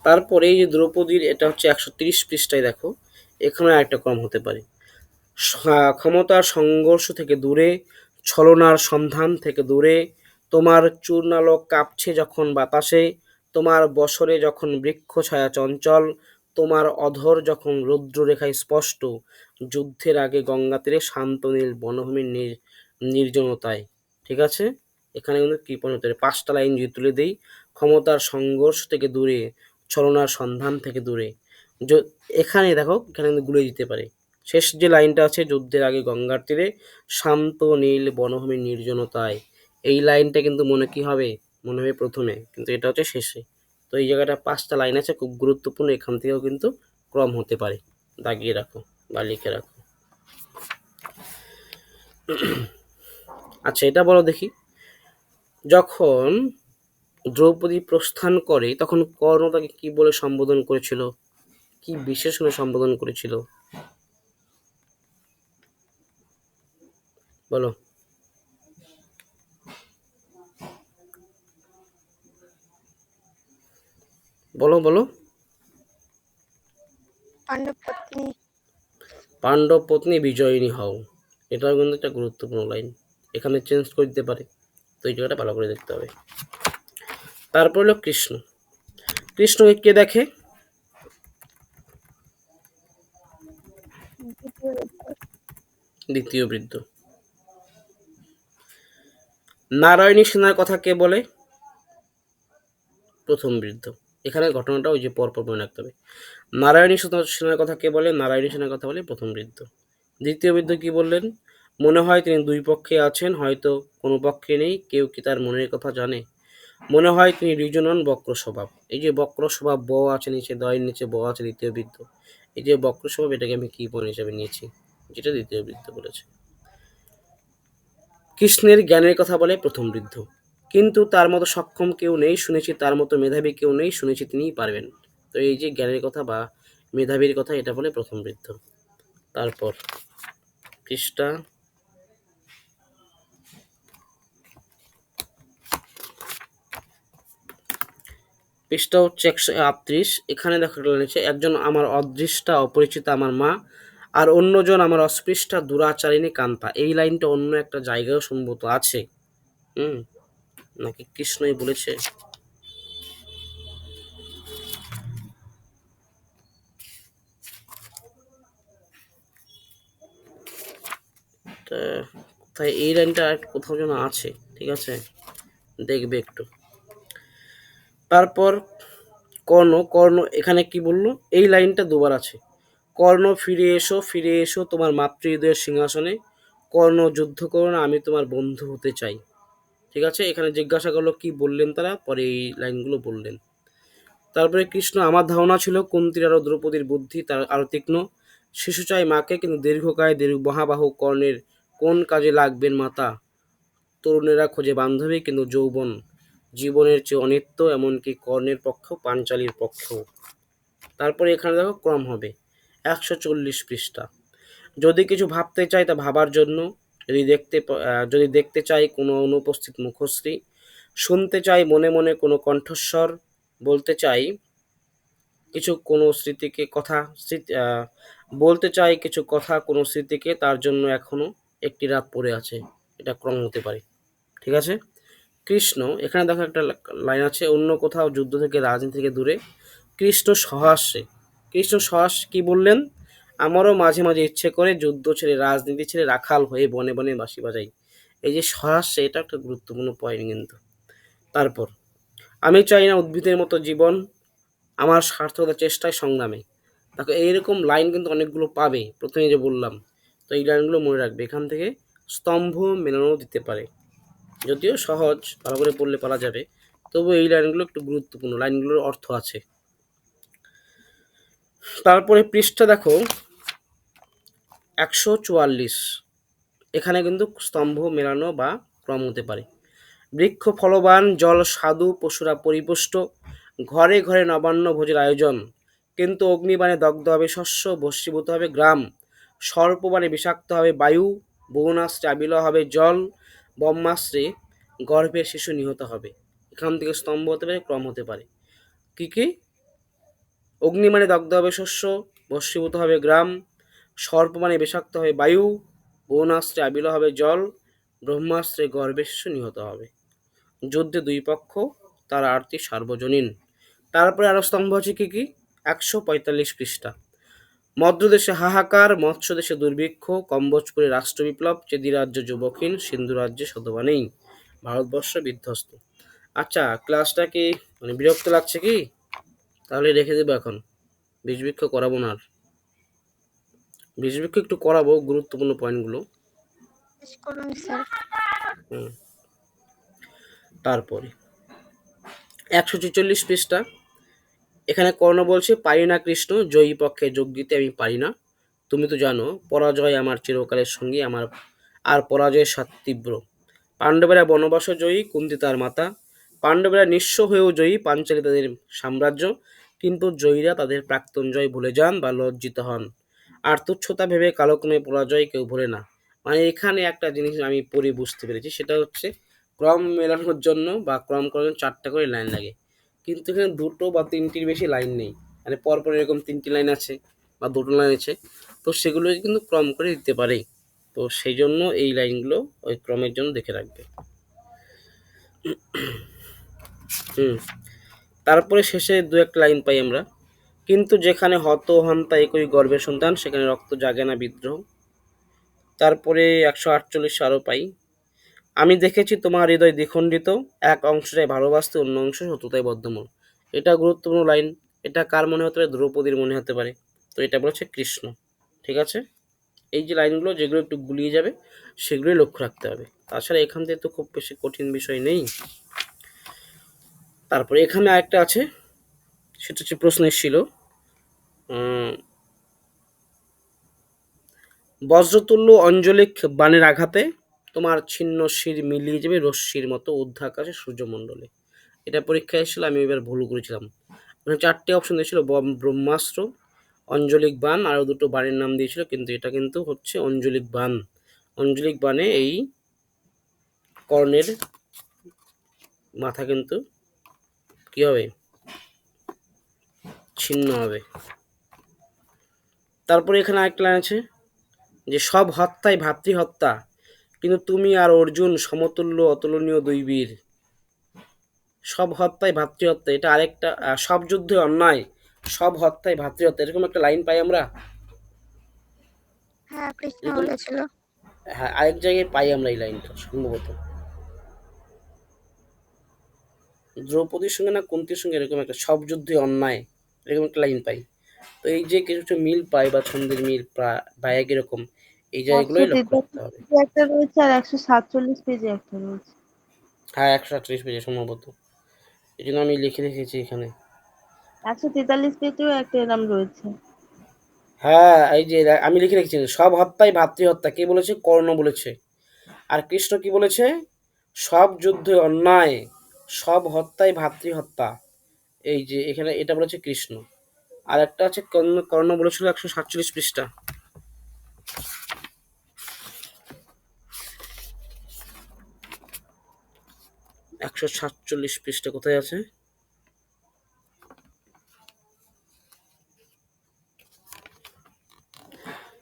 তারপরে এই যে দ্রৌপদীর, এটা হচ্ছে 130 পৃষ্ঠায় দেখো, এখানে একটা ক্রম হতে পারে, ক্ষমতার সংঘর্ষ থেকে দূরে, ছলনার সন্ধান থেকে দূরে, তোমার চূর্ণালোক কাঁপছে যখন বাতাসে, তোমার বসরে যখন বৃক্ষ ছায়া চঞ্চল, তোমার অধর যখন রৌদ্ররেখায় স্পষ্ট, যুদ্ধের আগে গঙ্গা তীরে শান্ত নীল বনভূমির নির্জনতায়। ঠিক আছে, এখানে কিন্তু কৃপণ হতে পারে, 5টা লাইন যদি তুলে দেই, ক্ষমতার সংঘর্ষ থেকে দূরে, ছলনার সন্ধান থেকে দূরে, এখানে দেখো, এখানে কিন্তু গুলে দিতে পারে। শেষ যে লাইনটা আছে, যুদ্ধের আগে গঙ্গার তীরে শান্ত নীল বনভূমির নির্জনতায়, এই লাইনটা কিন্তু মনে কি হবে, মনে হবে প্রথমে, কিন্তু এটা হচ্ছে শেষে। তো এই জায়গাটা 5টা লাইন আছে, খুব গুরুত্বপূর্ণ, এখান থেকেও কিন্তু ক্রম হতে পারে, দাগিয়ে রাখো বা লিখে রাখো। আচ্ছা, এটা বলো দেখি, যখন দ্রৌপদী প্রস্থান করে তখন কর্ণ তাকে কি বলে সম্বোধন করেছিল, কি বিশেষণে সম্বোধন করেছিল, বলো বলো বলো। পাণ্ডব পত্নী। পাণ্ডব পত্নী বিজয়িনী হও, এটাও কিন্তু একটা গুরুত্বপূর্ণ লাইন, এখানে চেঞ্জ করে দিতে পারে। তো এই জায়গাটা ভালো করে দেখতে হবে। তারপর হলো কৃষ্ণ, কৃষ্ণকে কে দেখে, দ্বিতীয় বৃদ্ধ। নারায়ণী সেনার কথা কে বলে, প্রথম বৃদ্ধ। এখানে ঘটনাটা ওই যে পরপর মনে রাখতে হবে, নারায়ণী সেনার কথা কে বলে, নারায়ণী সেনার কথা বলে প্রথম বৃদ্ধ। দ্বিতীয় বৃদ্ধ কি বললেন, মনে হয় তিনি দুই পক্ষে আছেন, হয়তো কোনো পক্ষে নেই, কেউ কি তার মনের কথা জানে, মনে হয় তিনি ঋজনন বক্র স্বভাব। এই যে বক্র স্বভাব, ব আছে নিচে, দয়ের নিচে ব আছে, দ্বিতীয় বৃদ্ধ। এই যে বক্র স্বভাব, এটাকে আমি কি পয়েন্ট হিসাবে নিয়েছি, যেটা দ্বিতীয় বৃদ্ধ বলেছে। কৃষ্ণের জ্ঞানের কথা বলে প্রথম বৃদ্ধ, কিন্তু তার মতো সক্ষম কেউ নেই শুনেছি, তার মতো মেধাবী কেউ নেই শুনেছি, তিনিই পারবেন। তো এই যে জ্ঞানের কথা বা মেধাবীর কথা এটা বলে প্রথম বৃদ্ধ। তারপর পৃষ্ঠা পৃষ্ঠা হচ্ছে 138। এখানে দেখো একটা লাইন আছে, একজন আমার অদৃষ্টা অপরিচিতা আমার মা, আর অন্যজন আমার অস্পৃষ্টা দুরাচারিণী কান্তা। এই লাইনটা অন্য একটা জায়গায়ও সম্ভবত আছে। হুম, নাকি কৃষ্ণই বলেছে? তা কোথায় এই লাইনটা আর কোথাও যেন আছে, ঠিক আছে, দেখবে একটু। তারপর কর্ণ, কর্ণ এখানে কি বললো, এই লাইনটা দুবার আছে। কর্ণ ফিরে এসো তোমার মাতৃহৃদয়ের সিংহাসনে, কর্ণ যুদ্ধ করো না, আমি তোমার বন্ধু হতে চাই। ঠিক আছে, এখানে জিজ্ঞাসা করলো কি বললেন তারা, পরে এই লাইনগুলো বললেন। তারপরে কৃষ্ণ, আমার ধারণা ছিল কুন্তীর আরো দ্রৌপদীর বুদ্ধি তার আরো তীক্ষ্ণ, শিশু চাই মাকে কিন্তু দীর্ঘকায় মহাবাহু কর্ণের কোন কাজে লাগবেন মাতা, তরুণেরা খোঁজে বান্ধবী কিন্তু যৌবন জীবনের চেয়ে অনিত্য, এমনকি কর্ণের পক্ষেও পাঞ্চালীর পক্ষেও। তারপরে এখানে দেখো ক্রম হবে 140 পৃষ্ঠা। যদি কিছু ভাবতে চাই তা ভাবার জন্য, যদি দেখতে চাই কোনো অনুপস্থিত মুখশ্রী, শুনতে চাই মনে মনে কোনো কণ্ঠস্বর, বলতে চাই কিছু কোনো স্মৃতিকে কথা স্মৃতি বলতে চাই কিছু কথা কোনো স্মৃতিকে, তার জন্য এখনো একটি রাত পড়ে আছে। এটা ক্রম হতে পারে। ঠিক আছে। কৃষ্ণ, এখানে দেখো একটা লাইন আছে, অন্য কোথাও যুদ্ধ থেকে রাজনীতি থেকে দূরে, কৃষ্ণ সহাস্যে। কৃষ্ণ সহাস কি বললেন, আমারও মাঝে মাঝে ইচ্ছে করে যুদ্ধ ছেড়ে রাজনীতি ছেড়ে রাখাল হয়ে বনে বনে বাঁশি বাজাই। এই যে সহাস্যে, এটা একটা গুরুত্বপূর্ণ পয়েন্ট কিন্তু। তারপর আমি চাই না উদ্ভিদের মতো জীবন, আমার সার্থকতার চেষ্টায় সংগ্রামে। দেখো এইরকম লাইন কিন্তু অনেকগুলো পাবে, প্রথমে যে বললাম। তো এই লাইনগুলো মনে রাখবে, এখান থেকে স্তম্ভ মেলানো দিতে পারে, যদিও সহজ, ভালো করে পড়লে পারা যাবে, তবু এই লাইনগুলো একটু গুরুত্বপূর্ণ, লাইনগুলোর অর্থ আছে। তারপরে পৃষ্ঠা দেখো 144। এখানে কিন্তু স্তম্ভ মেলানো বা ক্রম হতে পারে। বৃক্ষ ফলবান, জল স্বাদু, পশুরা পরিপুষ্ট, ঘরে ঘরে নবান্ন ভোজের আয়োজন, কিন্তু অগ্নিবাণে দগ্ধ হবে শস্য, ভস্মীভূত হবে গ্রাম, সর্পবাণে বিষাক্ত হবে বায়ু, বরুণাস্ত্রে আবিল হবে জল, ব্রহ্মাস্ত্রে গর্ভের শিশু নিহত হবে। এখান থেকে স্তম্ভ হতে পারে, ক্রম হতে পারে। কি কি? অগ্নিমানে দগ্ধ হবে শস্য, ভস্মীভূত হবে গ্রাম, সর্পমানে বিষাক্ত হবে বায়ু, বরুণাস্ত্রে আবিল হবে জল, ব্রহ্মাস্ত্রে গর্ভে শিশু নিহত হবে। যুদ্ধে দুই পক্ষ, তার আরতি সার্বজনীন। তারপরে আরো স্তম্ভ আছে কি কি, 145 পৃষ্ঠা। মদ্রদেশে হাহাকার, মৎস্য দেশে দুর্ভিক্ষ, কম্বোজপুরে রাষ্ট্র বিপ্লব, চেদিরাজ্য যুবকহীন, সিন্ধু রাজ্যে সধবা নেই, ভারতবর্ষ বিধ্বস্ত। আচ্ছা, ক্লাসটা কি মানে বিরক্ত লাগছে কি? তাহলে রেখে দেবো এখন, বীজবৃক্ষ করাবো না আর। বীজবৃক্ষ একটু করাবো, গুরুত্বপূর্ণ পয়েন্টগুলো। শেষ করুন স্যার। হুম। তারপরে 146 পৃষ্ঠা। এখানে কর্ণ বলছে, পারি না কৃষ্ণ, জয়ী পক্ষে যোগ দিতে আমি পারি না। তুমি তো জানো পরাজয় আমার চিরকালের সঙ্গী, আমার আর পরাজয়ের স্বাদ তীব্র। পাণ্ডবেরা বনবাস জয়ী, কুন্তি তার মাতা। পাণ্ডবেরা নিঃস্ব হয়েও জয়ী, পাঞ্চালী তাদের সাম্রাজ্য, কিন্তু জয়ীরা তাদের প্রাক্তন জয় ভুলে যান বা লজ্জিত হন, আর তুচ্ছতা ভেবে কালক্রমে পরাজয় কেউ ভোলে না। মানে এখানে একটা জিনিস আমি পড়ে বুঝতে পেরেছি, সেটা হচ্ছে ক্রম মেলানোর জন্য বা ক্রম করার জন্য 4টা করে লাইন লাগে, কিন্তু এখানে 2টো বা 3টির বেশি লাইন নেই। মানে পরপর এরকম 3টি লাইন আছে বা 2টো লাইন আছে, তো সেগুলো কিন্তু ক্রম করে দিতে পারে। তো সেই জন্য এই লাইনগুলো ওই ক্রমের জন্য দেখে রাখবে। হুম। তারপরে শেষে 2-1 লাইন পাই আমরা, কিন্তু যেখানে হত হন্তা একই গর্ভের সন্তান, সেখানে রক্ত জাগে না বিদ্রোহ। তারপরে 148 আরও পাই, আমি দেখেছি তোমার হৃদয় দ্বিখণ্ডিত, এক অংশটাই ভালোবাসতে, অন্য অংশ শত্রুতায় বদ্ধমূল। এটা গুরুত্বপূর্ণ লাইন। এটা কার মনে হতে পারে, দ্রৌপদীর মনে হতে পারে। তো এটা বলেছে কৃষ্ণ। ঠিক আছে, এই যে লাইনগুলো যেগুলো একটু গুলিয়ে যাবে সেগুলোই লক্ষ্য রাখতে হবে, তাছাড়া এখান থেকে তো খুব বেশি কঠিন বিষয় নেই। তারপরে এখানে আরেকটা আছে, সেটা হচ্ছে প্রশ্ন এসেছিল, বজ্রতুল্য অঞ্জলিক বাণের আঘাতে তোমার ছিন্ন শির মিলিয়ে যাবে রশ্মির মতো ঊর্ধ্বাকাশে সূর্যমণ্ডলে। এটা পরীক্ষায় এসেছিল, আমি এবার ভুল করেছিলাম। মানে 4টে অপশন দিয়েছিল, ব্রহ্মাস্ত্র, অঞ্জলিক বাণ, আরও দুটো বাণের নাম দিয়েছিল, কিন্তু এটা কিন্তু হচ্ছে অঞ্জলিক বাণ। অঞ্জলিক বাণে এই কর্ণের মাথা কিন্তু কি হবে, ছিন্ন হবে। তারপরে এখানে আরেকটা লাইন আছে যে সব হত্যাই ভাতৃহত্যা, কিন্তু তুমি আর অর্জুন সমতুল্য অতুলনীয় দুই বীর। সব হত্যায় ভাতৃহত্যা, এটা আরেকটা, সব যুদ্ধে অন্যায়, সব হত্যায় ভাতৃহত্যা, এরকম একটা লাইন পাই আমরা। হ্যাঁ, কৃষ্ণ এরকম, বলেছিল। হ্যাঁ, আরেক জায়গায় পাই আমরা এই লাইনটা সম্ভবত দ্রৌপদীর সঙ্গে না কুন্তির সঙ্গে, এরকম একটা সব যুদ্ধে অন্যায়, এরকম একটা লাইন পাই। তো এই যে কিছু মিল পাই বা ছন্দের মিল বা এরকম, এই একশো জায়গাগুলোই লক্ষ্য রাখতে হবে। তেতাল্লিশ একটা রয়েছে আর 147 পেজে একটা রয়েছে। হ্যাঁ, 138 পেজে সম্ভবত, এই জন্য আমি লিখে রেখেছি এখানে। 143 পেজেও একটা এরম রয়েছে। হ্যাঁ, এই যে আমি লিখে রেখেছি, সব হত্যাই ভাতৃহত্যা, কে বলেছে? কর্ণ বলেছে। আর কৃষ্ণ কি বলেছে? সব যুদ্ধে অন্যায়, সব হত্যাই ভাতৃহত্যা। এই যে এখানে এটা বলেছে কৃষ্ণ। আর একটা আছে কর্ণ, কর্ণ বলেছিল 147 পৃষ্ঠা। 147 পৃষ্ঠা কোথায় আছে?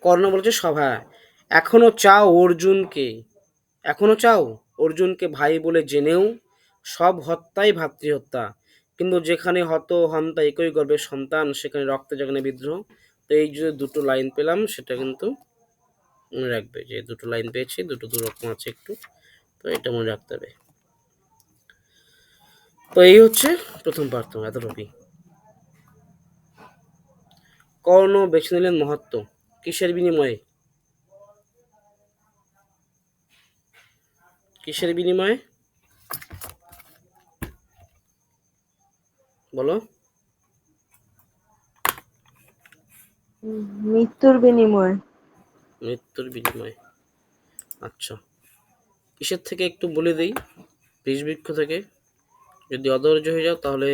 কর্ণ বলেছে সভা, এখনো চাও অর্জুনকে, এখনো চাও অর্জুনকে ভাই বলে জেনেও সব হত্যাই ভাতৃহত্যা, কিন্তু যেখানে হত হন্তা একই গর্ভের সন্তান, সেখানে রক্তে যেখানে বিদ্রোহ। তো এই যে দুটো লাইন পেলাম, সেটা কিন্তু মনে রাখবে, যে দুটো লাইন পেয়েছি, দুটো দুরকম আছে একটু, তো এটা মনে রাখতে হবে। তো এই হচ্ছে প্রথম প্রার্থনা, এতটুকুই। কর্ণ বেছে নিলেন মহত্ব, কিসের বিনিময়ে? কিসের বিনিময়ে বলো? মৃত্যুর বিনিময়ে। মৃত্যুর বিনিময়ে। আচ্ছা, কিসের থেকে একটু বলে দিই, বিষবৃক্ষ থেকে। যদি অধৈর্য হয়ে যাও তাহলে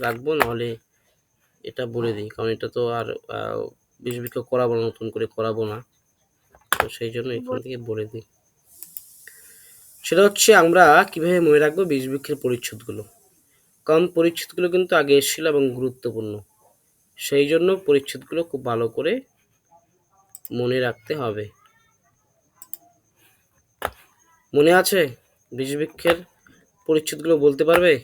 রাখবো, নাহলে এটা বলে দিই, কারণ এটা তো আর বিষবৃক্ষ করাবো না, নতুন করে করাবো না, তো সেই জন্য এখান থেকে বলে দিই। সেটা হচ্ছে আমরা কিভাবে মনে রাখবো বিষবৃক্ষের পরিচ্ছেদগুলো, কারণ পরিচ্ছেদগুলো কিন্তু আগে এসেছিল এবং গুরুত্বপূর্ণ, সেই জন্য পরিচ্ছেদগুলো খুব ভালো করে মনে রাখতে হবে। মনে আছে বিষবৃক্ষের পরিচ্ছেদগুলো বলতে পারবে?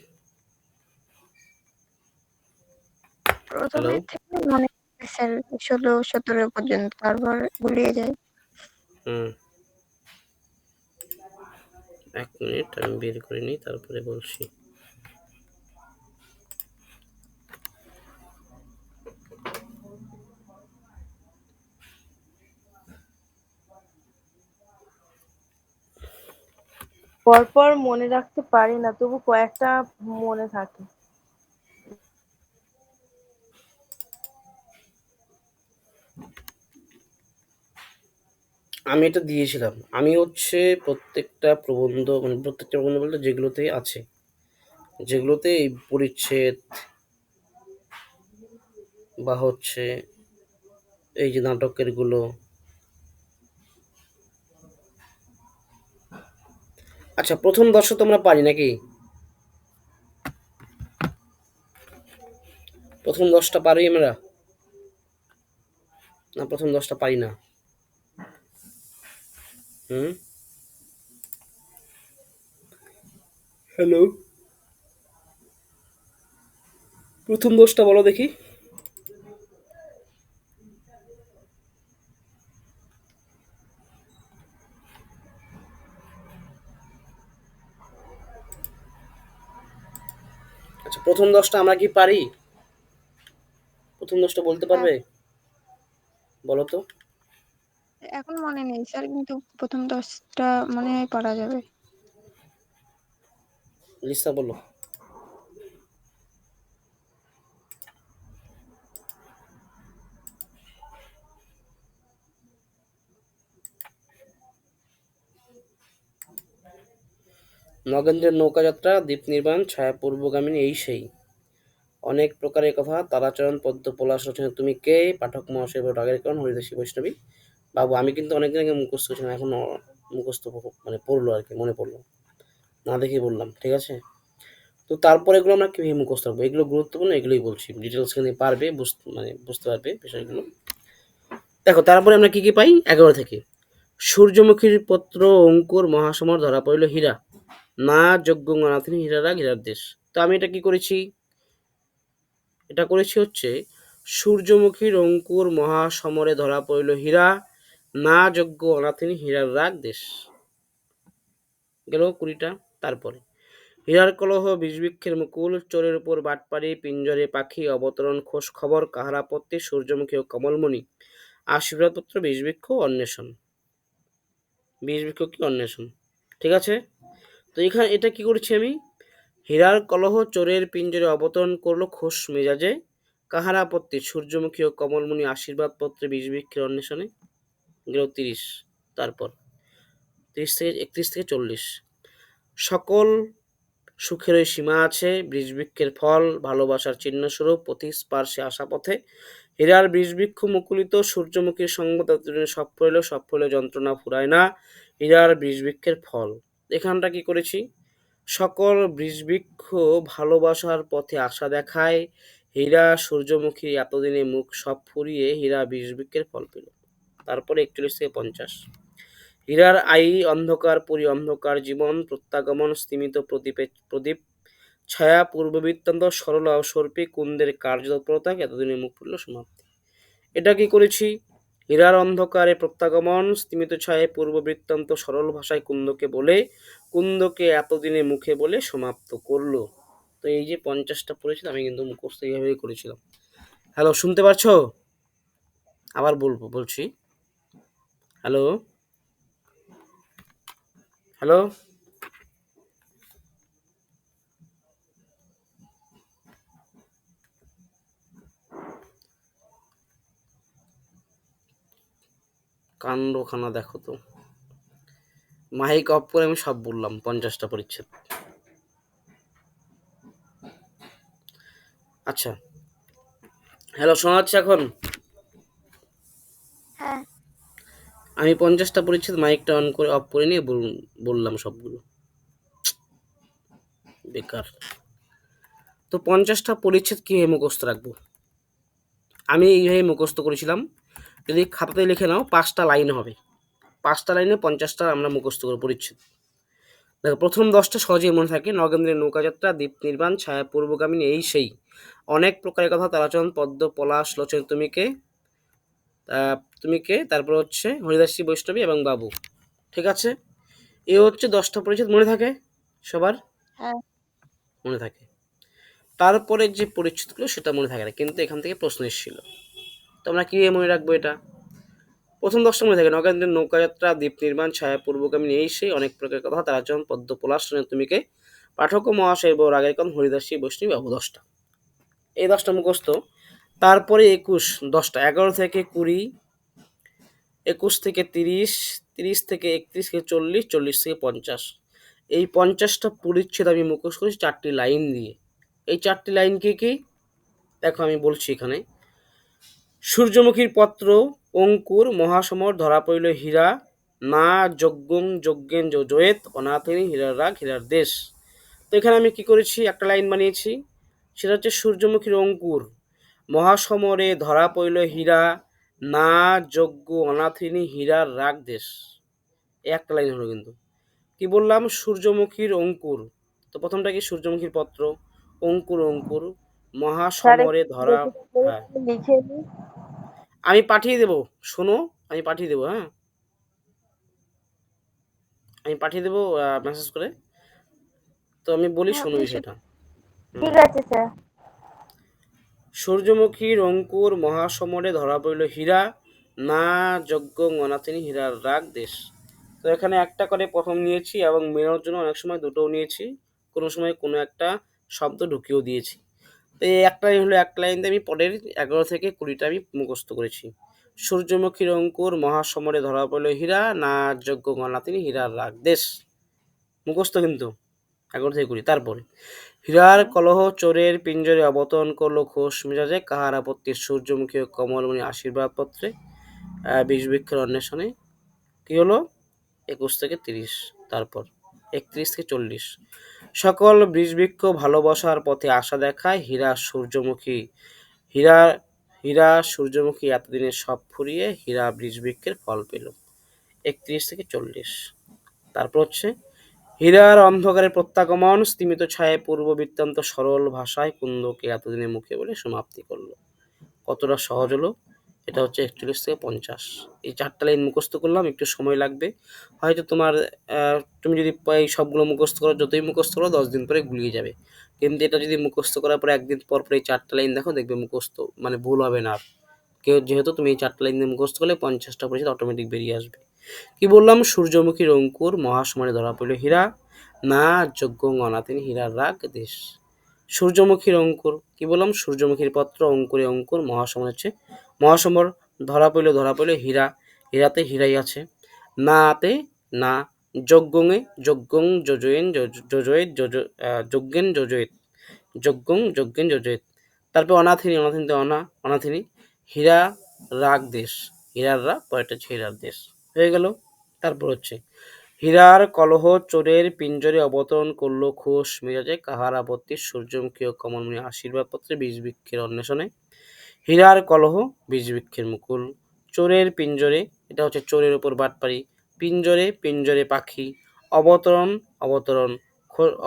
হ্যালো। প্রথমের থেকে মনে আছে স্যার, 16-17 পর্যন্ত, তারপর গুলিয়ে যায়। হুম, 1 মিনিট আমি বের করে নিই, তারপরে বলছি। পরপর মনে রাখতে পারি না, তবু কয়েকটা মনে থাকে। আমি এটা দিয়েছিলাম, আমি হচ্ছে প্রত্যেকটা প্রবন্ধ, মানে প্রত্যেকটা প্রবন্ধ বলতে যেগুলোতে আছে, যেগুলোতে এই পরিচ্ছেদ বা হচ্ছে এই যে নাটকের গুলো। আচ্ছা, প্রথম 10 তোমরা পারি নাকি? প্রথম 10টা পারি আমরা, না প্রথম 10টা পারি না? হুম, হ্যালো, প্রথম 10টা বলো দেখি। আচ্ছা, প্রথম 10টা আমরা কি পারি? প্রথম 10টা বলতে হ্যাঁ, পারবে? বলো তো। এখন মনে নেই স্যার, কিন্তু প্রথম 10টা মনে হয় পড়া যাবে। লিসা বলো। নগেন্দ্রের নৌকাযাত্রা, দ্বীপ নির্বাণ, ছায়া পূর্বগামিনী, এই সেই অনেক প্রকারের কথা, তারাচরণ পদ্ম পলাশ রচনা তুমি কে, পাঠক মহাশয় রাগের কারণ, হরিদাসী বৈষ্ণবী বাবু। আমি কিন্তু অনেকদিন আগে মুখস্থ করেছিলাম, এখন মুখস্থ মানে পড়লো আর কি, মনে পড়লো, না দেখে বললাম, ঠিক আছে। তো তারপর এগুলো আমরা কীভাবে মুখস্থ রাখবো, এগুলো গুরুত্বপূর্ণ, এগুলোই বলছি, ডিটেলস এখানে পারবে মানে বুঝতে পারবে বিষয়গুলো। দেখো তারপরে আমরা কি কি পাই 11 থেকে, সূর্যমুখীর পত্র অঙ্কুর মহাসমর ধরা পড়ল হীরা, না যজ্ঞ অনাথিনী হীরারাগ হীরার দেশ। তো আমি এটা কি করেছি, এটা করেছি হচ্ছে সূর্যমুখীর অঙ্কুর মহাসমরে ধরা পড়ল হীরা, না যজ্ঞ অনাথিনী হীরার রাগ দেশ। গেল 20টা। তারপরে হীরার কলহ বিষবৃক্ষের মুকুল, চোরের উপর বাটপাড়ি, পিঞ্জরে পাখি অবতরণ, খোঁজ খবর কাহারাপত্তি, সূর্যমুখী ও কমলমণি, আশীর্বাদপত্র বিষবৃক্ষ অন্বেষণ। বিষবৃক্ষ কি অন্বেষণ, ঠিক আছে। তো এখানে এটা কি করেছি আমি, হীরার কলহ চোরের পিঞ্জরে অবতরণ করলো খোশ মেজাজে, কাহার আপত্তি, সূর্যমুখী ও কমলমণি আশীর্বাদপত্রে বিষবৃক্ষের অন্বেষণে। গেল 30। তারপর 31 থেকে 40, সকল সুখেরই সীমা আছে, বৃক্ষের ফল ভালোবাসার চিহ্নস্বরূপ, পথি স্পার্শে আসা পথে, হীরার বৃক্ষ মুকুলিত, সূর্যমুখীর সঙ্গ সব ফলে যন্ত্রণা ফুরায় না, হীরার বৃক্ষের ফল। এখানটা কি করেছি, সকল বৃক্ষ ভালোবাসার পথে আশা দেখায়, হীরা সূর্যমুখী এতদিনে মুখ সব ফুরিয়ে হীরা বৃক্ষের ফল পেল। তারপরে 41 থেকে 50, হীরার আই অন্ধকার পুরী অন্ধকার জীবন, প্রত্যাগমন স্তিমিত প্রদীপ ছায়া পূর্ববৃত্তান্ত সরলা ও সর্পী কুন্দের কার্যতৎপরতা, এতদিনে মুখ পড়ল সমাপ্তি। এটা কি করেছি, হীরার অন্ধকারে প্রত্যাগমন, স্তিমিত ছায়ে পূর্ববৃত্তান্ত সরল ভাষায় কুন্দকে বলে, কুন্দকে এতদিনে মুখে বলে সমাপ্ত করলো। তো এই যে 50টা পড়েছিলাম আমি কিন্তু মুখস্থ এইভাবেই করেছিলাম। হ্যালো, শুনতে পাচ্ছ? আবার বলছি, হ্যালো হ্যালো, কাণ্ডখানা দেখো তো, মাইক অফ করে আমি সব বললাম 50টা পরিচ্ছেদ। আচ্ছা, হ্যালো, শোনা যাচ্ছে এখন? হ্যাঁ আমি 50টা পরিচ্ছেদ মাইকটা অন করে অফ করে নিয়ে বললাম সবগুলো, বেকার। তো 50টা পরিচ্ছেদ কীভাবে মুখস্থ রাখবো, আমি এইভাবে মুখস্থ করেছিলাম। যদি খাতাতে লিখে নাও 5টা লাইন হবে, 5টা লাইনে 50টা আমরা মুখস্থ করে পরিচ্ছেদ। দেখো প্রথম 10টা সহজেই মনে থাকে, নগেন্দ্রের নৌকাযাত্রা, দ্বীপ নির্বাণ, ছায়া পূর্বগামিনী, এই সেই অনেক প্রকারের কথা, তারাচরণ পদ্ম পলাশ লোচন তুমি কে, তারপর হচ্ছে হরিদাসী বৈষ্ণবী এবং বাবু, ঠিক আছে। এ হচ্ছে 10টা পরিচ্ছেদ, মনে থাকে সবার? হ্যাঁ মনে থাকে। তারপরে যে পরিচ্ছেদগুলো সেটা মনে থাকে না, কিন্তু এখান থেকে প্রশ্ন এসেছিল। তো আমরা কীভাবে মনে রাখবো এটা, প্রথম 10টা মনে থাকে, নগেন্দ্রের নৌকাযাত্রা, দ্বীপ নির্মাণ, ছায়া পূর্বগামিনী, এই সেই অনেক প্রকার কথা, তারাচরণ পদ্ম পলাশ তুমি কে, পাঠক মহাশয় বউ রাগের কম, হরিদাসী বৈষ্ণবী বাবু। 10টা, এই 10টা মুখস্থ। তারপরে 21, 10টা 11 থেকে 20, 21 থেকে 30, 30 থেকে 31 থেকে 40, 40 থেকে 50, এই 50টা পরিচ্ছেদ আমি মুখস্থ করেছি 4টি লাইন দিয়ে। এই 4টি লাইন কি দেখো আমি বলছি এখানে, সূর্যমুখীর পত্র অঙ্কুর মহাসমর ধরা পড়ল হীরা, না যজ্ঞেন জয়েত অনাথিনী হীরার রাগ হীরার দেশ। তো এখানে আমি কি করেছি, একটা লাইন বানিয়েছি, সেটা হচ্ছে সূর্যমুখীর অঙ্কুর মহাসমরে ধরা পড়ল হীরা, না যজ্ঞ অনাথিনী হীরার রাগ দেশ। একটা লাইন হলো কিন্তু। কি বললাম, সূর্যমুখীর অঙ্কুর, তো প্রথমটা কি, সূর্যমুখীর পত্র অঙ্কুর মহাসমরে ধরা। হ্যাঁ, লিখে আমি পাঠিয়ে দেবো, শোনো, আমি পাঠিয়ে দেবো, হ্যাঁ আমি পাঠিয়ে দেবো মেসেজ করে। তো আমি বলি, হ্যাঁ শোনো আপনি বিষয়টা। ঠিক আছে স্যার। সূর্যমুখীর অঙ্কুর মহাসমরে ধরা পড়ল হীরা, না যজ্ঞ অনাথিনী হীরার রাগ দেশ। তো এখানে একটা করে প্রথম নিয়েছি এবং মেলানোর জন্য অনেক সময় দুটোও নিয়েছি, কোনো সময় কোনো একটা শব্দ ঢুকিয়েও দিয়েছি। তো এই একটা লাইন হলো, একটা লাইন দিয়ে আমি পরের 11 থেকে 20টা আমি মুখস্থ করেছি। সূর্যমুখীর অঙ্কুর মহাসমরে ধরা পড়ল হীরা, না যজ্ঞ অনাথিনী হীরার রাগ দেশ, মুখস্থ কিন্তু 11 থেকে 20। তারপরে হীরার কলহ চোরের পিঞ্জরে অবতরণ করলো খোশ মেজাজে, কাহার আপত্তি, সূর্যমুখী ও কমলমণি আশীর্বাদ পত্রে, বিষবৃক্ষের অন্বেষণে। কি হলো? 21 থেকে 30, তারপর 31 থেকে 40। সকল বিষবৃক্ষ ভালোবাসার পথে আশা দেখায়, হীরা হীরা সূর্যমুখী এতদিনে সব ফুরিয়ে, হীরা বিষবৃক্ষের ফল পেল। 31 থেকে 40। তারপর হচ্ছে হীরার অন্ধকারে প্রত্যাগমন, স্তিমিত ছায়ে পূর্ব বৃত্তান্ত সরল ভাষায় কুন্দকে এতদিনে মুখে বলে সমাপ্তি করলো। কতটা সহজ হলো! এটা হচ্ছে 41 থেকে 50। এই 4টা লাইন মুখস্থ করলাম, একটু সময় লাগবে। হয়তো তোমার তুমি যদি এই সবগুলো মুখস্থ করো, যতই মুখস্থ করো 10 দিন পরে গুলিয়ে যাবে। কিন্তু এটা যদি মুখস্থ করার পরে একদিন পর পর এই 4টা লাইন দেখো, দেখবে মুখস্থ মানে ভুল হবে না আর। যেহেতু তুমি এই 4টা লাইন দিয়ে মুখস্থ করলে 50টা পরিচিত অটোমেটিক বেরিয়ে আসবে। কি বললাম? সূর্যমুখীর অঙ্কুর মহাসমরে ধরা পড়ল হীরা, না যজ্ঞ অনাথিনী হীরার রাগ দেশ। সূর্যমুখীর অঙ্কুর, কি বললাম? সূর্যমুখীর পত্র, অঙ্কুরে অঙ্কুর, মহাসমর হচ্ছে মহাসমর, ধরা পড়ল হীরা, হীরাতে হীরাই আছে, নাতে না, যজ্ঞে যজ্ঞং যোজয়েন যোজয়েত যজ্ঞেন যোজয়েত যজ্ঞং যজ্ঞেন যোজয়েত। তারপর অনাথিনী, অনাথিনীতে অনাথিনী, হীরা রাগ দেশ, হীরার রাগ, পরেরটা হচ্ছে হীরার দেশ। হয়ে গেল। তারপর হচ্ছে হীরার কলহ চোরের পিঞ্জরে অবতরণ করলো খোশ মেজাজে, কাহার আপত্তি, সূর্যমুখী ও কমলমণি আশীর্বাদ পত্রে, বিষবৃক্ষের অন্বেষণে। হীরার কলহ বিষবৃক্ষের মুকুল, চোরের পিঞ্জরে, এটা হচ্ছে চোরের উপর বাটপাড়ি, পিঞ্জরে পিঞ্জরে পাখি, অবতরণ অবতরণ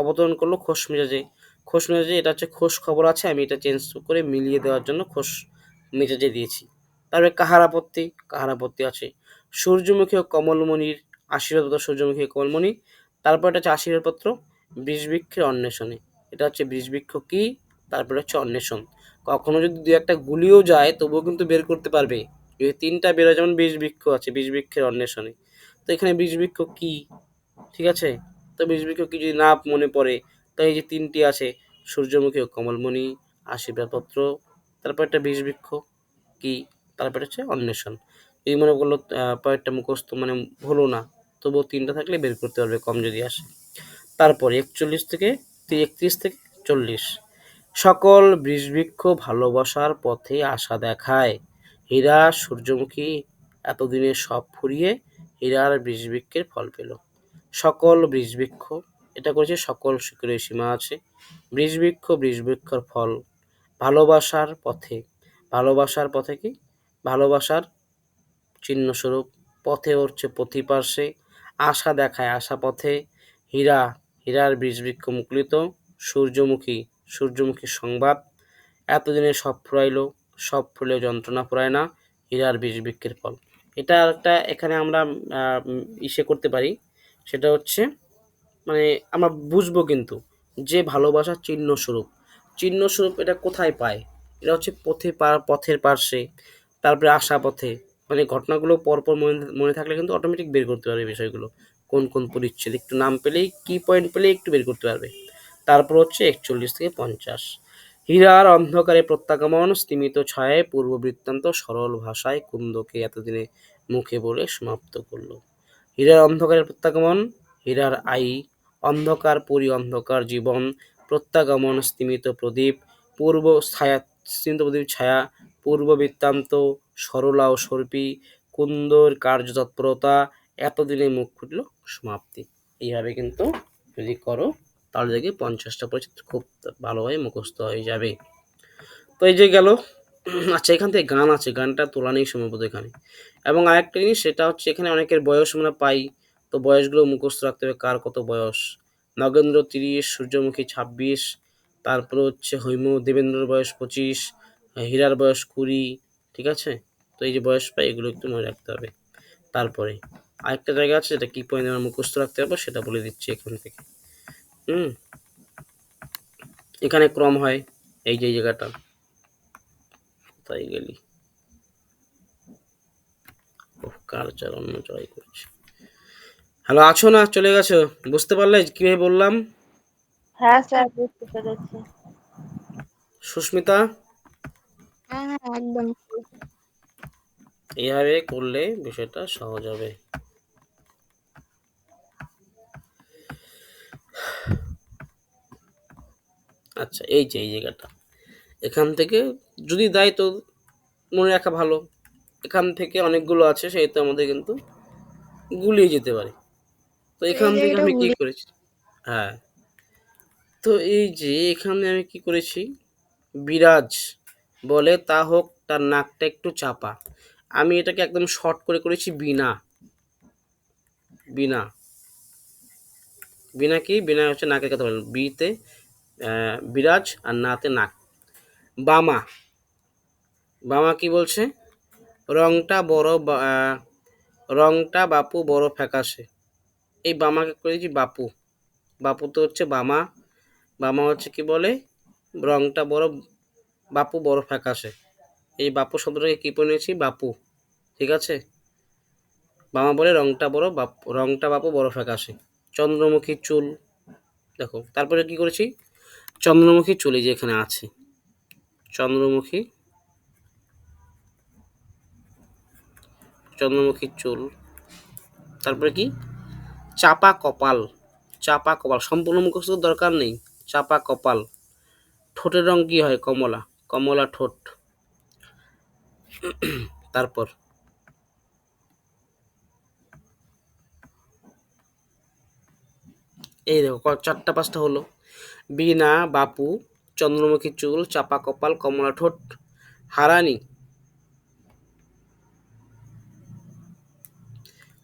অবতরণ করলো খোশ মেজাজে, খোশ মেজাজে, এটা হচ্ছে খোশ খবর আছে, আমি এটা চেঞ্জ করে মিলিয়ে দেওয়ার জন্য খোশ মেজাজে দিয়েছি। তারপরে কাহার আপত্তি, কাহার আপত্তি আছে সূর্যমুখী ও কমলমণির আশীর্বাদপত্র, সূর্যমুখী ও কমলমণি। তারপর এটা হচ্ছে আশীর্বাদপত্র বিষবৃক্ষের অন্বেষণে, এটা হচ্ছে বিষবৃক্ষ কি, তারপরে হচ্ছে অন্বেষণ। কখনো যদি দু একটা গুলিও যায় তবুও কিন্তু বের করতে পারবে। যদি 3টা বেরোয়, যেমন বিষবৃক্ষ আছে, বিষবৃক্ষের অন্বেষণে, তো এখানে বিষবৃক্ষ কি, ঠিক আছে? তো বিষবৃক্ষ কি যদি না মনে পড়ে, তো এই যে 3টি আছে, সূর্যমুখী ও কমলমণি, আশীর্বাদপত্র, তারপর একটা বিষবৃক্ষ কি, তারপরে হচ্ছে অন্বেষণ। এই মনে করলো পরেরটা মুখস্থ মানে হলো না, তবুও 3টা থাকলে বের করতে পারবে, কম যদি আসে। তারপর 31 থেকে 31 থেকে 40। সকল বিষবৃক্ষ ভালোবাসার পথে আশা দেখায়, হীরা সূর্যমুখী এতদিনে সব ফুরিয়ে, হীরার বিষবৃক্ষের ফল পেল। সকল বিষবৃক্ষ, এটা করেছে সকল শিকড়ের সীমা আছে, বিষবৃক্ষর ফল, ভালোবাসার পথে, ভালোবাসার পথে কি, ভালোবাসার চিহ্নস্বরূপ, পথে হচ্ছে পথিপার্শ্বে, আশা দেখায় আশা পথে, হীরা হীরার বিষবৃক্ষ মুকুলিত, সূর্যমুখী সূর্যমুখীর সংবাদ, এতদিনে সব ফুরাইল, সব ফুলেও যন্ত্রণা ফুরায় না, হীরার বিষবৃক্ষের ফল। এটা একটা এখানে আমরা ইসে করতে পারি, সেটা হচ্ছে মানে আমরা বুঝবো কিন্তু যে ভালোবাসার চিহ্নস্বরূপ, চিহ্নস্বরূপ এটা কোথায় পায়? এটা হচ্ছে পথের পার্শ্বে, তারপরে আশা পথে, মানে ঘটনাগুলো পরপর মনে মনে থাকলে কিন্তু অটোমেটিক বের করতে পারবে বিষয়গুলো, কোন কোন পরিচ্ছেদ, একটু নাম পেলেই কি পয়েন্ট পেলেই একটু বের করতে পারবে। তারপর হচ্ছে 41 থেকে 50। হীরার অন্ধকারে প্রত্যাগমন, স্তিমিত ছায়ায় পূর্ব বৃত্তান্ত, সরল ভাষায় কুন্দকে এতদিনে মুখে বলে সমাপ্ত করল। হীরার অন্ধকারের প্রত্যাগমন, হীরার অন্ধকার অন্ধকার জীবন, প্রত্যাগমন স্তিমিত প্রদীপ, পূর্ব ছায়া, স্তিমিত প্রদীপ ছায়া, পূর্ব বৃত্তান্ত, সরলা ও সর্পী, কুন্দর কার্যতৎপরতা, এতদিনে মুখ ফুটল সমাপ্তি। এইভাবে কিন্তু যদি করো তাহলে দেখি 50টা পরিচিত খুব ভালোভাবে মুখস্থ হয়ে যাবে। তো এই যে গেল। আচ্ছা, এখান থেকে গান আছে, গানটা তোলা নেই সম্ভবত এখানে। এবং আরেকটা জিনিস, সেটা হচ্ছে এখানে অনেকের বয়স আমরা পাই, তো বয়সগুলো মুখস্থ রাখতে হবে, কার কত বয়স। নগেন্দ্র 30, সূর্যমুখী 26, তারপরে হচ্ছে দেবেন্দ্রর বয়স 25, হীরার বয়স 20, ঠিক আছে? তো এই যে বয়স পাই, এগুলো একটু মনে রাখতে হবে। তারপরে আরেকটা জায়গা আছে যেটা কি পয়েন্ট আমরা মুখস্থ রাখতে হবে, সেটা বলে দিচ্ছি এখান থেকে। এখানে ক্রম হয়, এই যে জায়গাটা, তাই গেলি কালচার অন্য জয় করছে। হ্যালো, আছো না চলে গেছো? বুঝতে পারলে কিভাবে বললাম? হ্যাঁ স্যার, বুঝতে পেরেছি। সুস্মিতা, হ্যাঁ হ্যাঁ একদম। এইভাবে করলে বিষয়টা সহজ হবে। আচ্ছা, এই যে এই জায়গাটা, এখান থেকে যদি দেয় তো মনে রাখা ভালো। এখান থেকে অনেকগুলো আছে, সেহেতু আমাদের কিন্তু গুলিয়ে যেতে পারে। তো তো এই এখান থেকে জায়গাটা আমি কি ভুলে করেছি, হ্যাঁ, তো এই যে এখানে আমি কি করেছি, বিরাজ বলে তা হোক তার নাকটা একটু চাপা। আমি এটাকে একদম শর্ট করে করেছি বিনা। বিনা, বিনা কি, বিনা হচ্ছে নাকের কথা বলেন, বিতে বিরাজ আর নাতে নাক। বামা, বামা কি বলছে, রংটা বড় রংটা বাপু বড় ফ্যাকাশে। এই বামাকে করেছি বাপু, বাপু তো হচ্ছে বামা, বামা হচ্ছে কি বলে, রংটা বড়, বাপু বড় ফ্যাকাশে। এই বাপু শব্দটাকে কি পড়েছি, বাপু, ঠিক আছে। বামা বলে রংটা বড়, রংটা বাপু বড় ফ্যাকাশে। চন্দ্রমুখী চুল, দেখো তারপরে কি করেছি, চন্দ্রমুখী চুল, এই যে এখানে আছে চন্দ্রমুখী, চন্দ্রমুখীর চুল। তারপরে কি, চাপা কপাল, চাপা কপাল সম্পূর্ণ মুখস্থ দরকার নেই, চাপা কপাল। ঠোঁটের রং কি হয়, কমলা, কমলা ঠোঁট। তারপর এই দেখো চারটা পাঁচটা হলো, বিনা, বাপু, চন্দ্রমুখী চুল, চাপা কপাল, কমলা ঠোঁট, হারানি।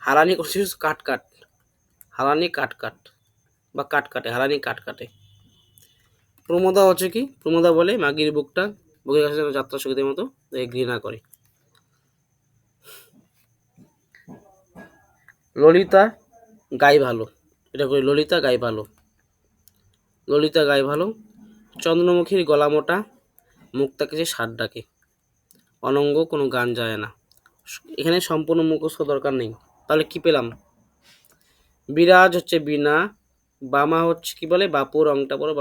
হারানি করছি কাট কাট, হারানি কাট কাট বা কাট কাটে, হারানি কাট কাটে। প্রমোদা হচ্ছে কি, প্রমোদা বলে মাগির বুকটা, বুকের কাছে যাত্রা সঙ্গীতের মতো ঘৃণা করে। ললিতা গাই ভালো, এটা করি ললিতা গাই ভালো, ললিতা গাই ভালো। চন্দ্রমুখীর গলা মোটা, মুখটা কিছু সার ডাকে, অনঙ্গ কোনো গান যায় না। এখানে সম্পূর্ণ মুখস্থ দরকার নেই। তাহলে কি পেলাম, বিরাজ হচ্ছে বিনা, বামা হচ্ছে কি বলে বাপু, রংটা বড়,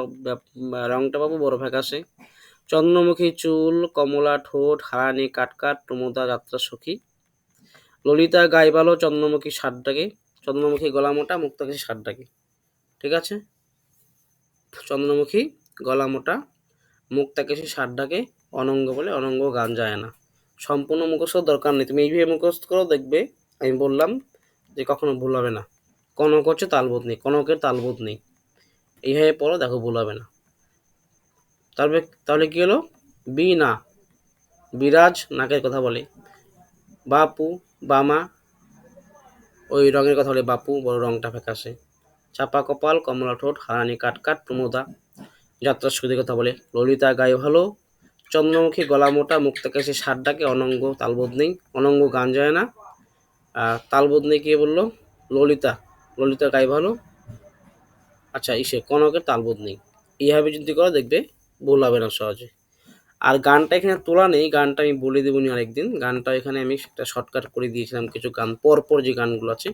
রংটা বাবু বড় ফ্যাকাশে। চন্দ্রমুখী চুল, কমলা ঠোঁট, হারানি কাটকাট, প্রমোদা যাত্রা সখী। ললিতা গাই ভালো, চন্দ্রমুখী ষাট ডাকে, চন্দ্রমুখী গলা মোটা, মুক্তা কিছু ষাট ডাকে, ঠিক আছে। চন্দ্রমুখী গলা মোটা, মুক্তা কেশি ষাট ডাকে, অনঙ্গ বলে অনঙ্গ গান যায় না। সম্পূর্ণ মুখস্থ দরকার নেই, তুমি এইভাবে মুখস্থ করো, দেখবে আমি বললাম যে কখনো ভুল হবে না। কনক হচ্ছে তালবোধ নেই, কনকের তালবোধ নেই, এইভাবে পড়ো, দেখো ভুল হবে না। তারপরে তাহলে কি হলো, বি না, বিরাজ নাকের কথা বলে, বাপু, বামা ওই রঙের কথা বলে, বাপু বড় রংটা ফ্যাকাশে। চাপা কপাল, কমলা ঠোঁট, হারানি কাটকাট, প্রমোদা যাত্রার সুদের কথা বলে। ললিতা গায়ে ভালো, চন্দ্রমুখী গলা মোটা, মুক্তা কেশে ষাট ডাকে, অনঙ্গ তালবোধ নেই, অনঙ্গ গান যায় না। তালবোধ নেই কে বললো, ললিতা, ললিতা গায়ে ভালো। আচ্ছা ইসে কনকের তালবোধ নেই। এইভাবে যদি করো দেখবে ভুল হবে না সহজে। আর গানটা এখানে তোলা নেই, গানটা আমি বলে দেবো নি আরেকদিন। গানটা এখানে আমি একটা শর্টকাট করে দিয়েছিলাম, কিছু গান পরপর যে গানগুলো আছে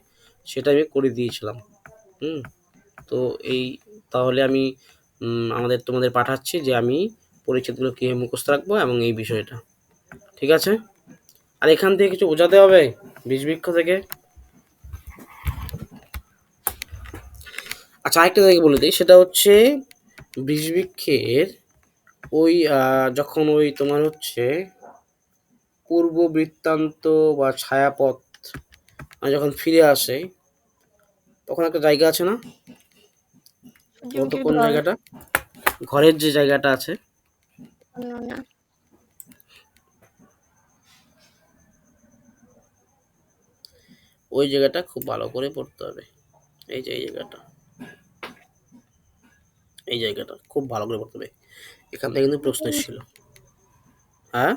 সেটা আমি করে দিয়েছিলাম। হুম, তো এই, তাহলে আমি আমাদের তোমাদের পাঠাচ্ছি যে আমি পরিচ্ছেদগুলো কীভাবে মুখস্থ রাখবো এবং এই বিষয়টা, ঠিক আছে। আর এখান থেকে কিছু বোঝাতে হবে বীজবৃক্ষ থেকে। আচ্ছা আরেকটা জায়গায় বলে দিই, সেটা হচ্ছে বীজবৃক্ষের ওই যখন ওই তোমার হচ্ছে পূর্ব বৃত্তান্ত বা ছায়াপথ যখন ফিরে আসে, তখন একটা জায়গা আছে না, বলতো সূর্যমুখীর কোন ঘর। জায়গাটা, ঘরের যে জায়গাটা আছে, না, ওই জায়গাটা খুব ভালো করে পড়তে হবে। এই যে এই জায়গাটা, এই জায়গাটা খুব ভালো করে পড়তে হবে, এখান থেকে কিন্তু প্রশ্ন এসেছিল। হ্যাঁ,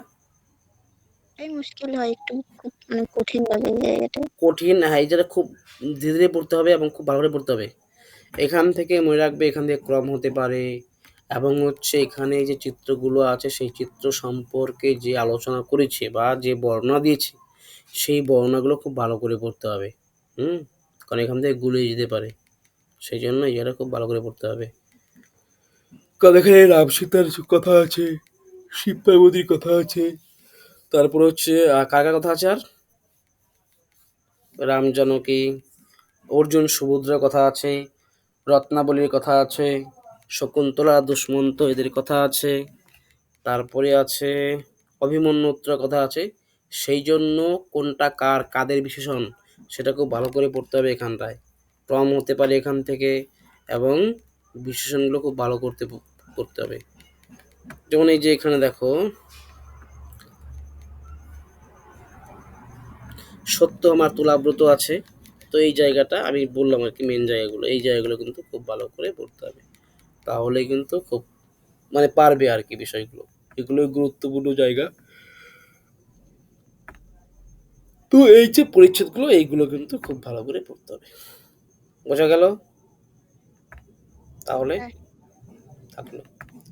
এই মুশকিল হয় একটু, খুব মানে কঠিন লাগে এই জায়গাটা। কঠিন, হ্যাঁ এই জায়গাটা খুব ধীরে ধীরে পড়তে হবে এবং খুব ভালো করে পড়তে হবে। এখান থেকে মনে রাখবে, এখান থেকে ক্রম হতে পারে, এবং হচ্ছে এখানে যে চিত্রগুলো আছে সেই চিত্র সম্পর্কে যে আলোচনা করেছে বা যে বর্ণনা দিয়েছে সেই বর্ণনাগুলো খুব ভালো করে পড়তে হবে। কারণ এখান থেকে গুলিয়ে যেতে পারে, সেই জন্য এই জায়গাটা খুব ভালো করে পড়তে হবে। কারণ এখানে রাম সীতার কথা আছে, শিব পার্বতীর কথা আছে, তারপর হচ্ছে কার কার কথা আছে, আর রাম জানকী, অর্জুন সুভদ্রার কথা আছে, রত্নাবলীর কথা আছে, শকুন্তলা দুষ্মন্ত এদের কথা আছে, তারপরে আছে অভিমন্যুত্র কথা আছে। সেই জন্য কোনটা কার কাদের বিশেষণ সেটা খুব ভালো করে পড়তে হবে এখানটায়। প্রম হতে পারে এখান থেকে, এবং বিশেষণগুলো খুব ভালো করতে হবে। যেমন এই যে এখানে দেখো, সত্য আমার তুলাব্রত আছে। তো এই জায়গাটা আমি বললাম আর কি, মেন জায়গাগুলো, এই জায়গাগুলো কিন্তু খুব ভালো করে পড়তে হবে, তাহলে কিন্তু খুব মানে পারবে আর কি বিষয়গুলো। এগুলো গুরুত্বপূর্ণ জায়গা। তো এই যে পরিচ্ছেদগুলো, এইগুলো কিন্তু খুব ভালো করে পড়তে হবে। বোঝা গেল? তাহলে হ্যাঁ। থাকলো।